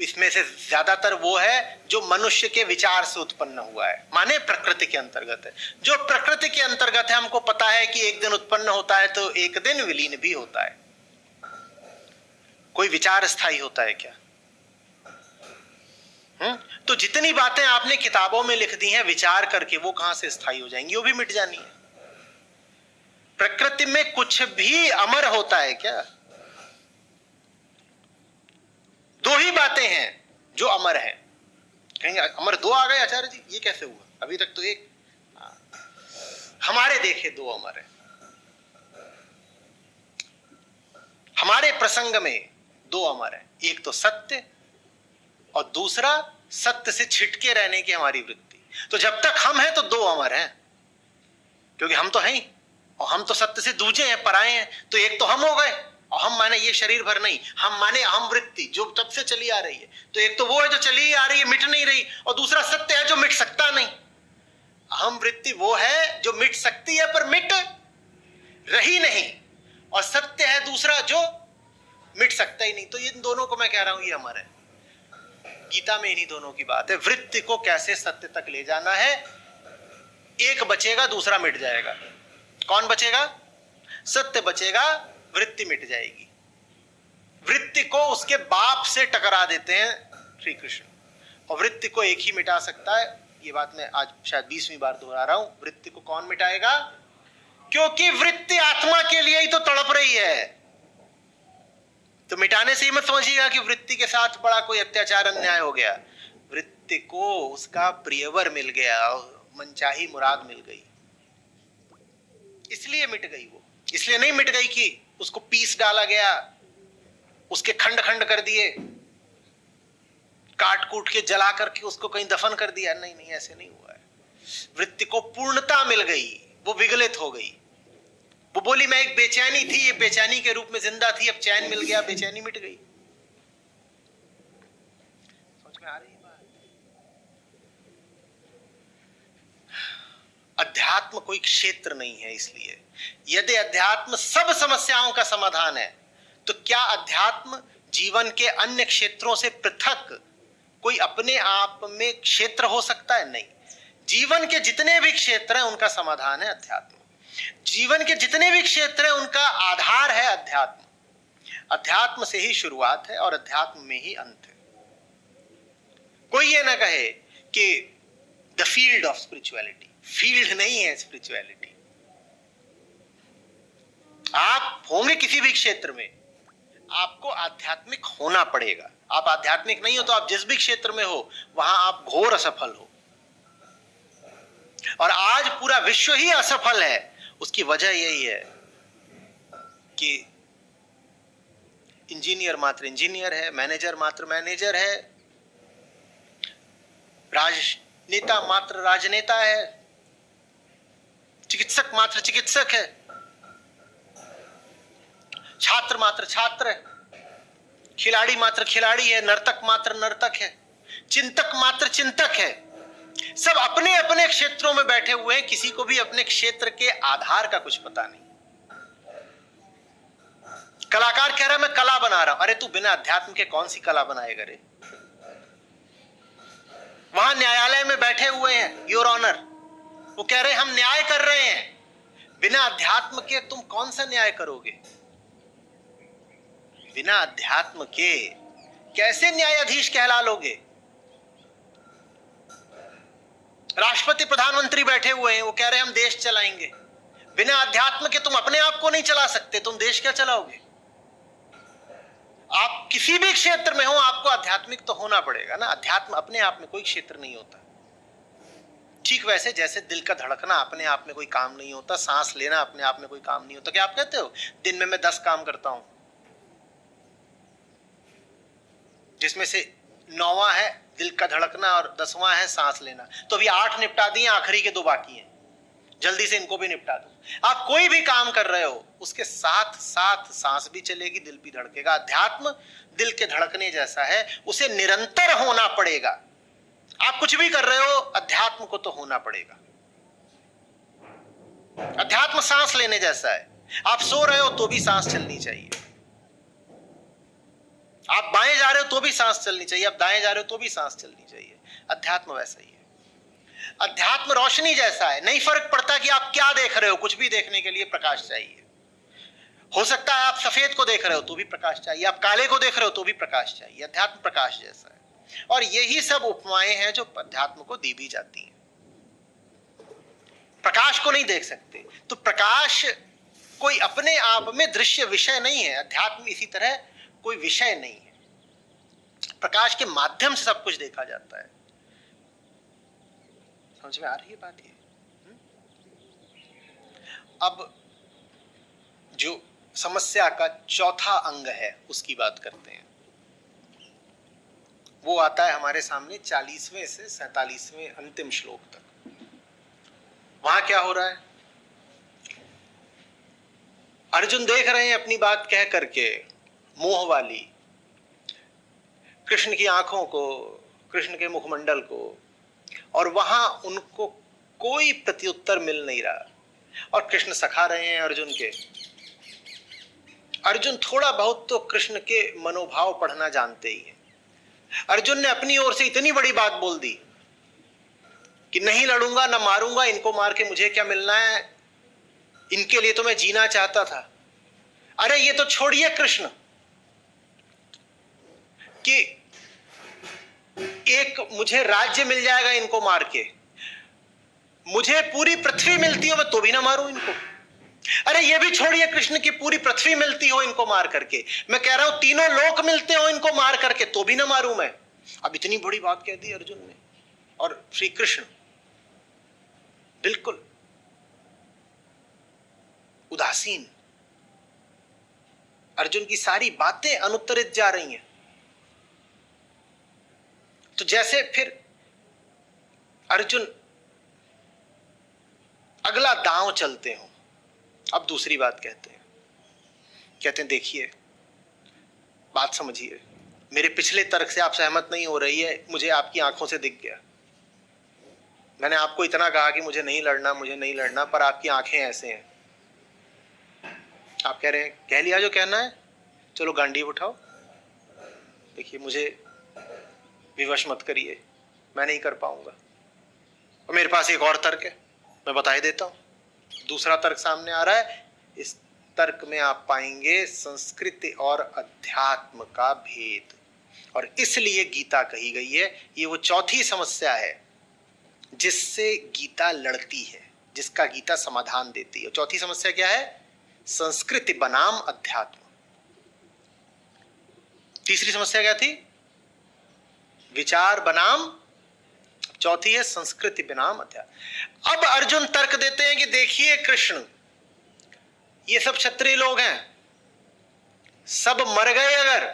इसमें से ज्यादातर वो है जो मनुष्य के विचार से उत्पन्न हुआ है, माने प्रकृति के अंतर्गत है। जो प्रकृति के अंतर्गत है, हमको पता है कि एक दिन उत्पन्न होता है तो एक दिन विलीन भी होता है। कोई विचार स्थायी होता है क्या? तो जितनी बातें आपने किताबों में लिख दी हैं विचार करके, वो कहां से स्थायी हो जाएंगी? वो भी मिट जानी है। प्रकृति में कुछ भी अमर होता है क्या? दो ही बातें हैं जो अमर हैं। कहेंगे अमर दो आ गए आचार्य जी, ये कैसे हुआ? अभी तक तो एक। हमारे देखे दो अमर है। हमारे प्रसंग में दो अमर है, एक तो सत्य और दूसरा सत्य से छिटके रहने की हमारी वृत्ति। तो जब तक हम हैं तो दो अमर हैं, क्योंकि हम तो हैं ही, और हम तो सत्य से दूजे हैं, पराए हैं। तो एक तो हम हो गए, और हम माने ये शरीर भर नहीं, हम माने अहम वृत्ति जो तब से चली आ रही है। तो एक तो वो है जो चली आ रही है, मिट नहीं रही, और दूसरा सत्य है जो मिट सकता नहीं। अहम वृत्ति वो है जो मिट सकती है पर मिट रही नहीं, और सत्य है दूसरा जो मिट सकता ही नहीं। तो इन दोनों को मैं कह रहा हूं ये अमर है। गीता में इन्हीं दोनों की बात है। वृत्ति को कैसे सत्य तक ले जाना है। एक बचेगा, दूसरा मिट जाएगा। कौन बचेगा? सत्य बचेगा, वृत्ति मिट जाएगी। वृत्ति को उसके बाप से टकरा देते हैं श्री कृष्ण, और वृत्ति को एक ही मिटा सकता है। ये बात मैं आज शायद 20वीं बार दोहरा रहा हूं। वृत्ति को कौन मिटाएगा? क्योंकि वृत्ति आत्मा के लिए ही तो तड़प रही है। तो मिटाने से ही मत समझिएगा कि वृत्ति के साथ बड़ा कोई अत्याचार, अन्याय हो गया। वृत्ति को उसका प्रियवर मिल गया, मनचाही मुराद मिल गई, इसलिए मिट गई वो। इसलिए नहीं मिट गई कि उसको पीस डाला गया, उसके खंड खंड कर दिए, काट कूट के जला करके उसको कहीं दफन कर दिया। नहीं नहीं, ऐसे नहीं हुआ है। वृत्ति को पूर्णता मिल गई, वो विगलित हो गई। वो बोली मैं एक बेचैनी थी, ये बेचैनी के रूप में जिंदा थी, अब चैन मिल गया, बेचैनी मिट गई। समझ में आ रही है बात? अध्यात्म कोई क्षेत्र नहीं है। इसलिए यदि अध्यात्म सब समस्याओं का समाधान है, तो क्या अध्यात्म जीवन के अन्य क्षेत्रों से पृथक कोई अपने आप में क्षेत्र हो सकता है? नहीं। जीवन के जितने भी क्षेत्र हैं उनका समाधान है अध्यात्म। जीवन के जितने भी क्षेत्र हैं उनका आधार है अध्यात्म। अध्यात्म से ही शुरुआत है और अध्यात्म में ही अंत है। कोई ये ना कहे कि the field of spirituality, field नहीं है स्पिरिचुअलिटी। आप होंगे किसी भी क्षेत्र में, आपको आध्यात्मिक होना पड़ेगा। आप आध्यात्मिक नहीं हो तो आप जिस भी क्षेत्र में हो वहां आप घोर असफल हो। और आज पूरा विश्व ही असफल है। उसकी वजह यही है कि इंजीनियर मात्र इंजीनियर है, मैनेजर मात्र मैनेजर है, राजनेता मात्र राजनेता है, चिकित्सक मात्र चिकित्सक है, छात्र मात्र छात्र है, खिलाड़ी मात्र खिलाड़ी है, नर्तक मात्र नर्तक है, चिंतक मात्र चिंतक है। सब अपने अपने क्षेत्रों में बैठे हुए हैं, किसी को भी अपने क्षेत्र के आधार का कुछ पता नहीं। कलाकार कह रहा है मैं कला बना रहा हूं। अरे तू बिना अध्यात्म के कौन सी कला बनाएगा रे? वहां न्यायालय में बैठे हुए हैं योर ऑनर, वो कह रहे हैं हम न्याय कर रहे हैं। बिना अध्यात्म के तुम कौन सा न्याय करोगे? बिना अध्यात्म के कैसे न्यायाधीश कहला लोगे? राष्ट्रपति प्रधानमंत्री बैठे हुए हैं, वो कह रहे हैं हम देश चलाएंगे। बिना अध्यात्म के तुम अपने आप को नहीं चला सकते, तुम देश क्या चलाओगे? आप किसी भी क्षेत्र में हो, आपको आध्यात्मिक तो होना पड़ेगा ना। अध्यात्म अपने आप में कोई क्षेत्र नहीं होता। ठीक वैसे जैसे दिल का धड़कना अपने आप में कोई काम नहीं होता, सांस लेना अपने आप में कोई काम नहीं होता। क्या आप कहते हो दिन में मैं 10 काम करता हूं, जिसमें से 9वां है दिल का धड़कना और 10वां है सांस लेना, तो अभी 8 निपटा दिए, आखिरी के 2 बाकी हैं, जल्दी से इनको भी निपटा दो। आप कोई भी काम कर रहे हो उसके साथ साथ सांस भी चलेगी, दिल भी धड़केगा। अध्यात्म दिल के धड़कने जैसा है, उसे निरंतर होना पड़ेगा। आप कुछ भी कर रहे हो, अध्यात्म को तो होना पड़ेगा। अध्यात्म सांस लेने जैसा है। आप सो रहे हो तो भी सांस चलनी चाहिए, आप बाएं जा रहे हो तो भी सांस चलनी चाहिए, आप दाएं जा रहे हो तो भी सांस चलनी चाहिए। अध्यात्म वैसा ही है। अध्यात्म रोशनी जैसा है, नहीं फर्क पड़ता कि आप क्या देख रहे हो, कुछ भी देखने के लिए प्रकाश चाहिए। हो सकता है आप सफेद को देख रहे हो तो भी प्रकाश चाहिए, आप काले को देख रहे हो तो भी प्रकाश चाहिए। अध्यात्म प्रकाश जैसा है। और यही सब उपमाएं हैं जो अध्यात्म को दी भी जाती हैं। प्रकाश को नहीं देख सकते, तो प्रकाश कोई अपने आप में दृश्य विषय नहीं है। अध्यात्म इसी तरह कोई विषय नहीं है, प्रकाश के माध्यम से सब कुछ देखा जाता है। समझ में आ रही है बात ये? अब जो समस्या का चौथा अंग है उसकी बात करते हैं। वो आता है हमारे सामने 40वें से 47वें अंतिम श्लोक तक। वहां क्या हो रहा है? अर्जुन देख रहे हैं अपनी बात कह करके मोह वाली कृष्ण की आंखों को, कृष्ण के मुखमंडल को, और वहां उनको कोई प्रत्युत्तर मिल नहीं रहा। और कृष्ण सखा रहे हैं अर्जुन के। अर्जुन थोड़ा बहुत तो कृष्ण के मनोभाव पढ़ना जानते ही हैं। अर्जुन ने अपनी ओर से इतनी बड़ी बात बोल दी कि नहीं लड़ूंगा, ना मारूंगा, इनको मार के मुझे क्या मिलना है, इनके लिए तो मैं जीना चाहता था। अरे ये तो छोड़िए कृष्ण कि एक मुझे राज्य मिल जाएगा इनको मार के, मुझे पूरी पृथ्वी मिलती हो मैं तो भी ना मारूं इनको। अरे ये भी छोड़िए कृष्ण की पूरी पृथ्वी मिलती हो इनको मार करके, मैं कह रहा हूं तीनों लोक मिलते हो इनको मार करके तो भी ना मारूं मैं। अब इतनी बड़ी बात कह दी अर्जुन ने, और श्री कृष्ण बिल्कुल उदासीन। अर्जुन की सारी बातें अनुत्तरित जा रही हैं। तो जैसे फिर अर्जुन अगला दांव चलते हो, अब दूसरी बात कहते हैं देखिए बात समझिए, मेरे पिछले तर्क से आप सहमत नहीं हो रही है, मुझे आपकी आंखों से दिख गया। मैंने आपको इतना कहा कि मुझे नहीं लड़ना, मुझे नहीं लड़ना, पर आपकी आंखें ऐसे हैं। आप कह रहे हैं कह लिया जो कहना है, चलो गांडीव उठाओ। देखिए मुझे विवश मत करिए, मैं नहीं कर पाऊंगा। और मेरे पास एक और तर्क है, मैं बता ही देता हूं। दूसरा तर्क सामने आ रहा है। इस तर्क में आप पाएंगे संस्कृति और अध्यात्म का भेद, और इसलिए गीता कही गई है। ये वो चौथी समस्या है जिससे गीता लड़ती है, जिसका गीता समाधान देती है। चौथी समस्या क्या है? संस्कृति बनाम अध्यात्म। तीसरी समस्या क्या थी? विचार बनाम, चौथी है संस्कृति बनाम अध्यात्म। अब अर्जुन तर्क देते हैं कि देखिए कृष्ण, ये सब क्षत्रिय लोग हैं, सब मर गए अगर,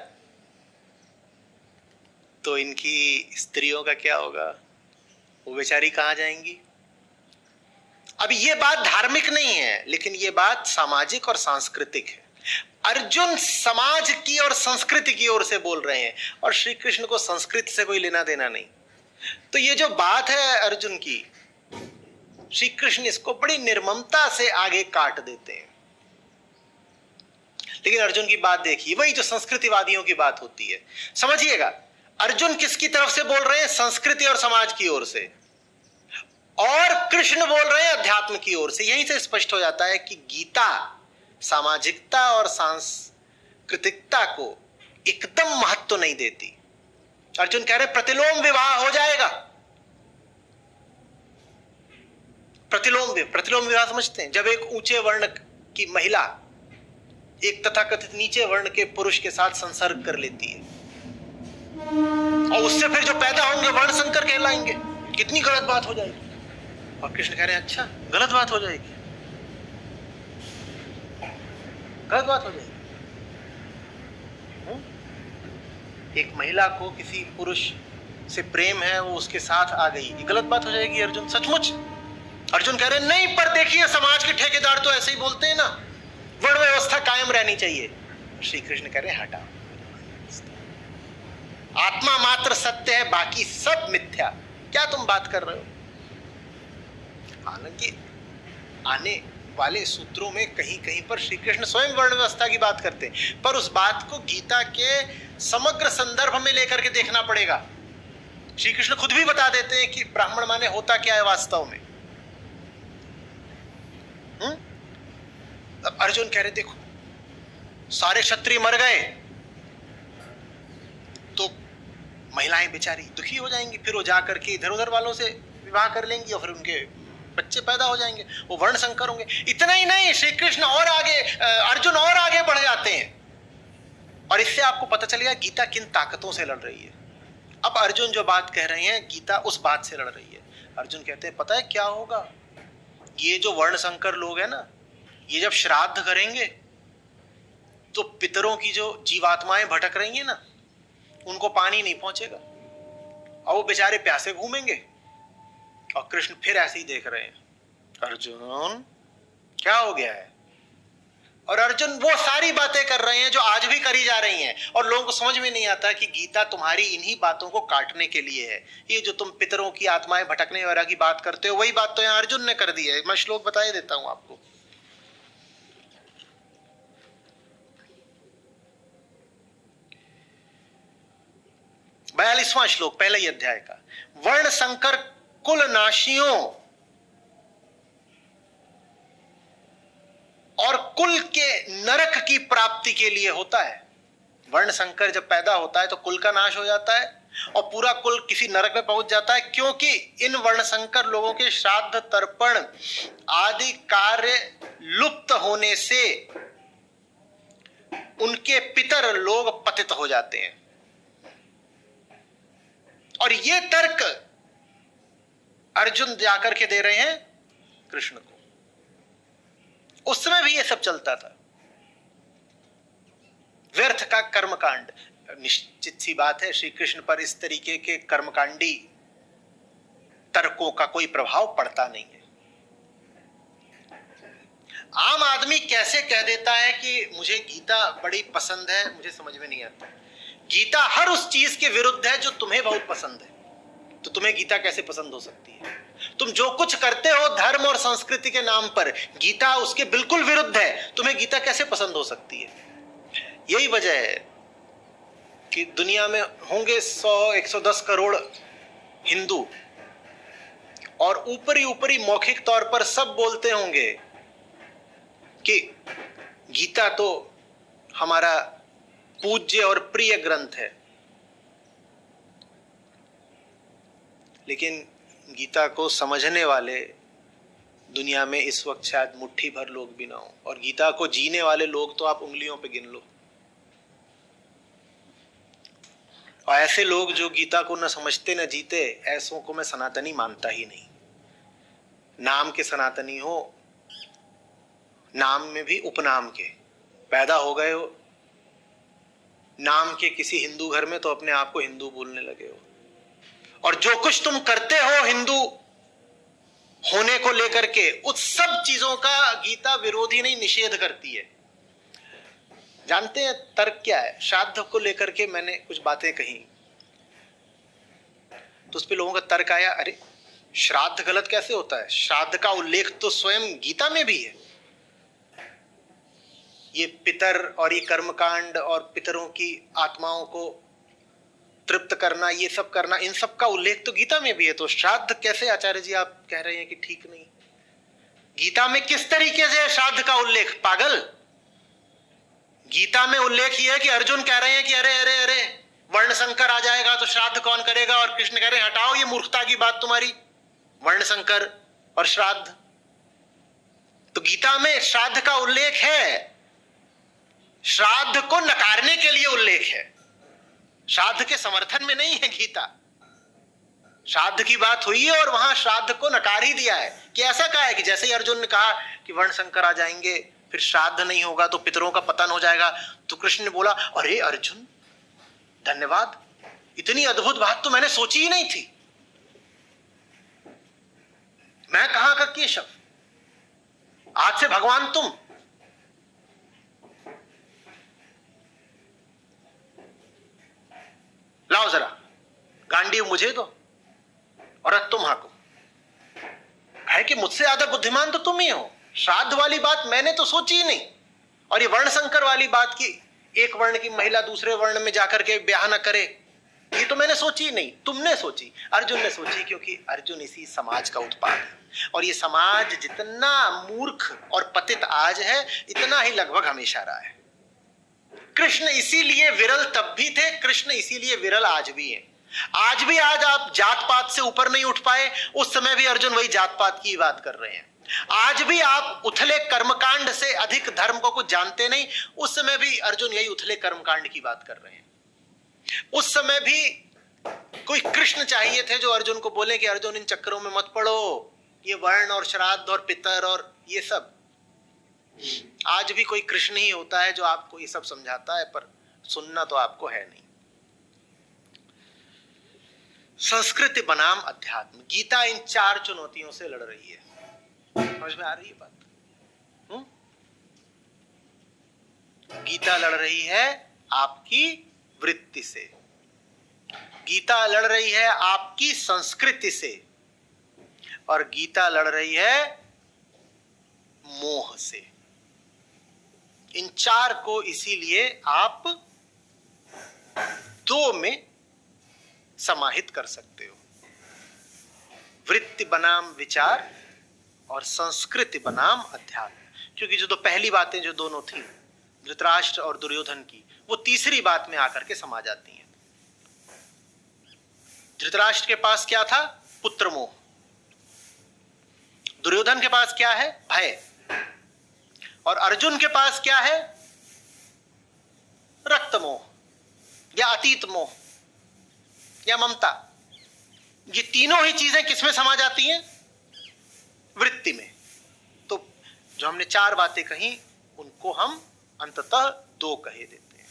तो इनकी स्त्रियों का क्या होगा? वो बेचारी कहां जाएंगी? अब ये बात धार्मिक नहीं है, लेकिन ये बात सामाजिक और सांस्कृतिक है। अर्जुन समाज की और संस्कृति की ओर से बोल रहे हैं, और श्री कृष्ण को संस्कृति से कोई लेना देना नहीं। तो ये जो बात है अर्जुन की, श्री कृष्ण इसको बड़ी निर्ममता से आगे काट देते हैं। लेकिन अर्जुन की बात देखिए, वही जो संस्कृतिवादियों की बात होती है। समझिएगा, अर्जुन किसकी तरफ से बोल रहे हैं? संस्कृति और समाज की ओर से, और कृष्ण बोल रहे हैं अध्यात्म की ओर से। यहीं से स्पष्ट हो जाता है कि गीता सामाजिकता और सांस्कृतिकता को एकदम महत्व नहीं देती। अर्जुन कह रहे प्रतिलोम विवाह हो जाएगा। प्रतिलोम विवाह समझते हैं? जब एक ऊंचे वर्ण की महिला एक तथाकथित नीचे वर्ण के पुरुष के साथ संसर्ग कर लेती है, और उससे फिर जो पैदा होंगे वर्ण संकर कहलाएंगे। कितनी गलत बात हो जाएगी। और कृष्ण कह रहे हैं अच्छा गलत बात हो जाएगी, गलत बात हो जाएगी। एक महिला को किसी पुरुष से प्रेम है, वो उसके साथ आ गई, ये गलत बात हो जाएगी अर्जुन? सचमुच? अर्जुन कह रहे हैं नहीं, पर देखिए समाज के ठेकेदार तो ऐसे ही बोलते हैं ना, वर्ण व्यवस्था कायम रहनी चाहिए। श्री कृष्ण कह रहे हैं हटाओ, आत्मा मात्र सत्य है, बाकी सब मिथ्या। क्या तुम बात कर रहे हो? हालांकि आने वाले सूत्रों में कहीं कहीं पर श्री कृष्ण स्वयं वर्ण व्यवस्था की बात करते हैं, पर उस बात को गीता के समग्र संदर्भ में लेकर के देखना पड़ेगा। श्री कृष्ण खुद भी बता देते हैं कि ब्राह्मण माने होता क्या है वास्तव में। अब अर्जुन कह रहे देखो सारे क्षत्रिय मर गए तो महिलाएं बेचारी दुखी हो जाएंगी, फिर वो जाकर के इधर उधर वालों से विवाह कर लेंगी और फिर उनके बच्चे पैदा हो जाएंगे, वो वर्ण संकर होंगे। इतना ही नहीं, श्री कृष्ण और आगे, अर्जुन और आगे बढ़ जाते हैं। और इससे आपको पता चलेगा गीता किन ताकतों से लड़ रही है। अब अर्जुन जो बात कह रहे हैं गीता उस बात से लड़ रही है। अर्जुन कहते हैं पता है क्या होगा, ये जो वर्ण संकर लोग हैं ना, ये जब श्राद्ध करेंगे तो पितरों की जो जीवात्माएं भटक रही हैं ना, उनको पानी नहीं पहुंचेगा और वो बेचारे प्यासे घूमेंगे। और कृष्ण फिर ऐसे ही देख रहे हैं, अर्जुन क्या हो गया है? और अर्जुन वो सारी बातें कर रहे हैं जो आज भी करी जा रही हैं, और लोगों को समझ में नहीं आता कि गीता तुम्हारी इन्हीं बातों को काटने के लिए है। ये जो तुम पितरों की आत्माएं भटकने वगैरह की बात करते हो, वही बात तो यहाँ अर्जुन ने कर दी है। मैं श्लोक बता ही देता हूं आपको। 42वां श्लोक पहले ही अध्याय का। वर्ण संकर कुल नाशियों और कुल के नरक की प्राप्ति के लिए होता है। वर्ण संकर जब पैदा होता है तो कुल का नाश हो जाता है और पूरा कुल किसी नरक में पहुंच जाता है, क्योंकि इन वर्ण संकर लोगों के श्राद्ध तर्पण आदि कार्य लुप्त होने से उनके पितर लोग पतित हो जाते हैं। और ये तर्क अर्जुन जाकर के दे रहे हैं कृष्ण को। उस समय भी ये सब चलता था, व्यर्थ का कर्मकांड। निश्चित सी बात है श्री कृष्ण पर इस तरीके के कर्मकांडी तर्कों का कोई प्रभाव पड़ता नहीं है। आम आदमी कैसे कह देता है कि मुझे गीता बड़ी पसंद है, मुझे समझ में नहीं आता। गीता हर उस चीज के विरुद्ध है जो तुम्हें बहुत पसंद है, तो तुम्हें गीता कैसे पसंद हो सकती है? तुम जो कुछ करते हो धर्म और संस्कृति के नाम पर, गीता उसके बिल्कुल विरुद्ध है, तुम्हें गीता कैसे पसंद हो सकती है? यही वजह है कि दुनिया में होंगे 100-110 करोड़ हिंदू, और ऊपरी ऊपरी मौखिक तौर पर सब बोलते होंगे कि गीता तो हमारा पूज्य और प्रिय ग्रंथ है, लेकिन गीता को समझने वाले दुनिया में इस वक्त शायद मुट्ठी भर लोग भी ना हो, और गीता को जीने वाले लोग तो आप उंगलियों पे गिन लो। और ऐसे लोग जो गीता को न समझते न जीते, ऐसों को मैं सनातनी मानता ही नहीं। नाम के सनातनी हो, नाम में भी उपनाम के पैदा हो गए हो, नाम के किसी हिंदू घर में तो अपने आप को हिंदू बोलने लगे हो, और जो कुछ तुम करते हो हिंदू होने को लेकर के, उस सब चीजों का गीता विरोधी नहीं, निषेध करती है। जानते हैं तर्क क्या है? श्राद्ध को लेकर के मैंने कुछ बातें कही तो उस पे लोगों का तर्क आया, अरे श्राद्ध गलत कैसे होता है? श्राद्ध का उल्लेख तो स्वयं गीता में भी है। ये पितर और ये कर्मकांड और पितरों की आत्माओं को तृप्त करना, ये सब करना, इन सब का उल्लेख तो गीता में भी है, तो श्राद्ध कैसे आचार्य जी आप कह रहे हैं कि ठीक नहीं? गीता में किस तरीके से श्राद्ध का उल्लेख? पागल, गीता में उल्लेख ये है कि अर्जुन कह रहे हैं कि अरे अरे अरे वर्ण संकर आ जाएगा तो श्राद्ध कौन करेगा, और कृष्ण कह रहे हैं हटाओ ये मूर्खता की बात तुम्हारी, वर्ण संकर और श्राद्ध। तो गीता में श्राद्ध का उल्लेख है, श्राद्ध को नकारने के लिए उल्लेख है, श्राद्ध के समर्थन में नहीं है गीता। श्राद्ध की बात हुई है और वहां श्राद्ध को नकार ही दिया है कि ऐसा कहा है कि जैसे ही अर्जुन ने कहा कि वर्ण संकर आ जाएंगे, फिर श्राद्ध नहीं होगा तो पितरों का पतन हो जाएगा, तो कृष्ण ने बोला अरे अर्जुन धन्यवाद, इतनी अद्भुत बात तो मैंने सोची ही नहीं थी। मैं कहां का केशव, आज से भगवान तुम। लाओ जरा गांडीव मुझे दो और अब तुम हाको। है कि मुझसे ज्यादा बुद्धिमान तो तुम ही हो। श्राद्ध वाली बात मैंने तो सोची ही नहीं, और ये वर्ण संकर वाली बात की एक वर्ण की महिला दूसरे वर्ण में जाकर के ब्याह न करे, ये तो मैंने सोची ही नहीं, तुमने सोची, अर्जुन ने सोची, क्योंकि अर्जुन इसी समाज का उत्पाद है। और ये समाज जितना मूर्ख और पतित आज है, इतना ही लगभग हमेशा रहा है। कृष्ण इसीलिए विरल तब भी थे, कृष्ण इसीलिए विरल आज भी है। आज आप जात पात से ऊपर नहीं उठ पाए, उस समय भी अर्जुन वही जात पात की बात कर रहे हैं। आज भी आप उथले कर्मकांड से अधिक धर्म को कुछ जानते नहीं, उस समय भी अर्जुन यही उथले कर्मकांड की बात कर रहे हैं। उस समय भी कोई कृष्ण चाहिए थे जो अर्जुन को बोले कि अर्जुन इन चक्करों में मत पड़ो, ये वर्ण और श्राद्ध और पितर और ये सब। आज भी कोई कृष्ण ही होता है जो आपको ये सब समझाता है, पर सुनना तो आपको है नहीं। संस्कृति बनाम अध्यात्म, गीता इन 4 चुनौतियों से लड़ रही है। समझ में आ रही है बात? गीता लड़ रही है आपकी वृत्ति से, गीता लड़ रही है आपकी संस्कृति से, और गीता लड़ रही है मोह से। इन 4 को इसीलिए आप 2 में समाहित कर सकते हो, वृत्ति बनाम विचार और संस्कृति बनाम अध्यात्म। क्योंकि जो पहली बातें जो दोनों थी धृतराष्ट्र और दुर्योधन की, वो तीसरी बात में आकर के समा जाती हैं। धृतराष्ट्र के पास क्या था? पुत्र मोह। दुर्योधन के पास क्या है? भय। और अर्जुन के पास क्या है? रक्त मोह या अतीत मोह या ममता। ये तीनों ही चीजें किसमें समा जाती हैं? वृत्ति में। तो जो हमने 4 बातें कही, उनको हम अंततः 2 कहे देते हैं।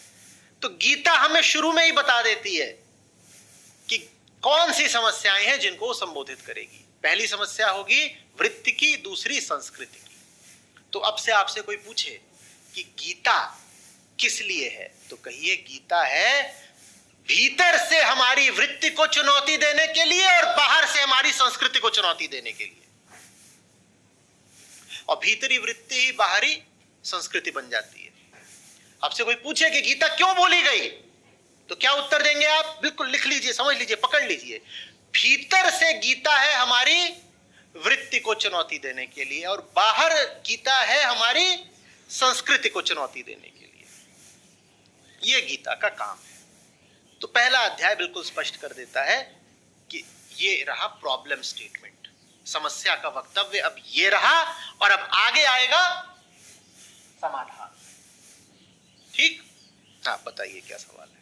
तो गीता हमें शुरू में ही बता देती है कि कौन सी समस्याएं हैं जिनको वो संबोधित करेगी। पहली समस्या होगी वृत्ति की, दूसरी संस्कृति की। तो अब से आपसे कोई पूछे कि गीता किस लिए है, तो कहिए गीता है भीतर से हमारी वृत्ति को चुनौती देने के लिए और बाहर से हमारी संस्कृति को चुनौती देने के लिए। और भीतरी वृत्ति ही बाहरी संस्कृति बन जाती है। आपसे कोई पूछे कि गीता क्यों बोली गई, तो क्या उत्तर देंगे आप? बिल्कुल लिख लीजिए, समझ लीजिए, पकड़ लीजिए। भीतर से गीता है हमारी वृत्ति को चुनौती देने के लिए, और बाहर गीता है हमारी संस्कृति को चुनौती देने के लिए। यह गीता का काम है। तो पहला अध्याय बिल्कुल स्पष्ट कर देता है कि ये रहा प्रॉब्लम स्टेटमेंट, समस्या का वक्तव्य अब ये रहा, और अब आगे आएगा समाधान। ठीक? आप बताइए क्या सवाल है?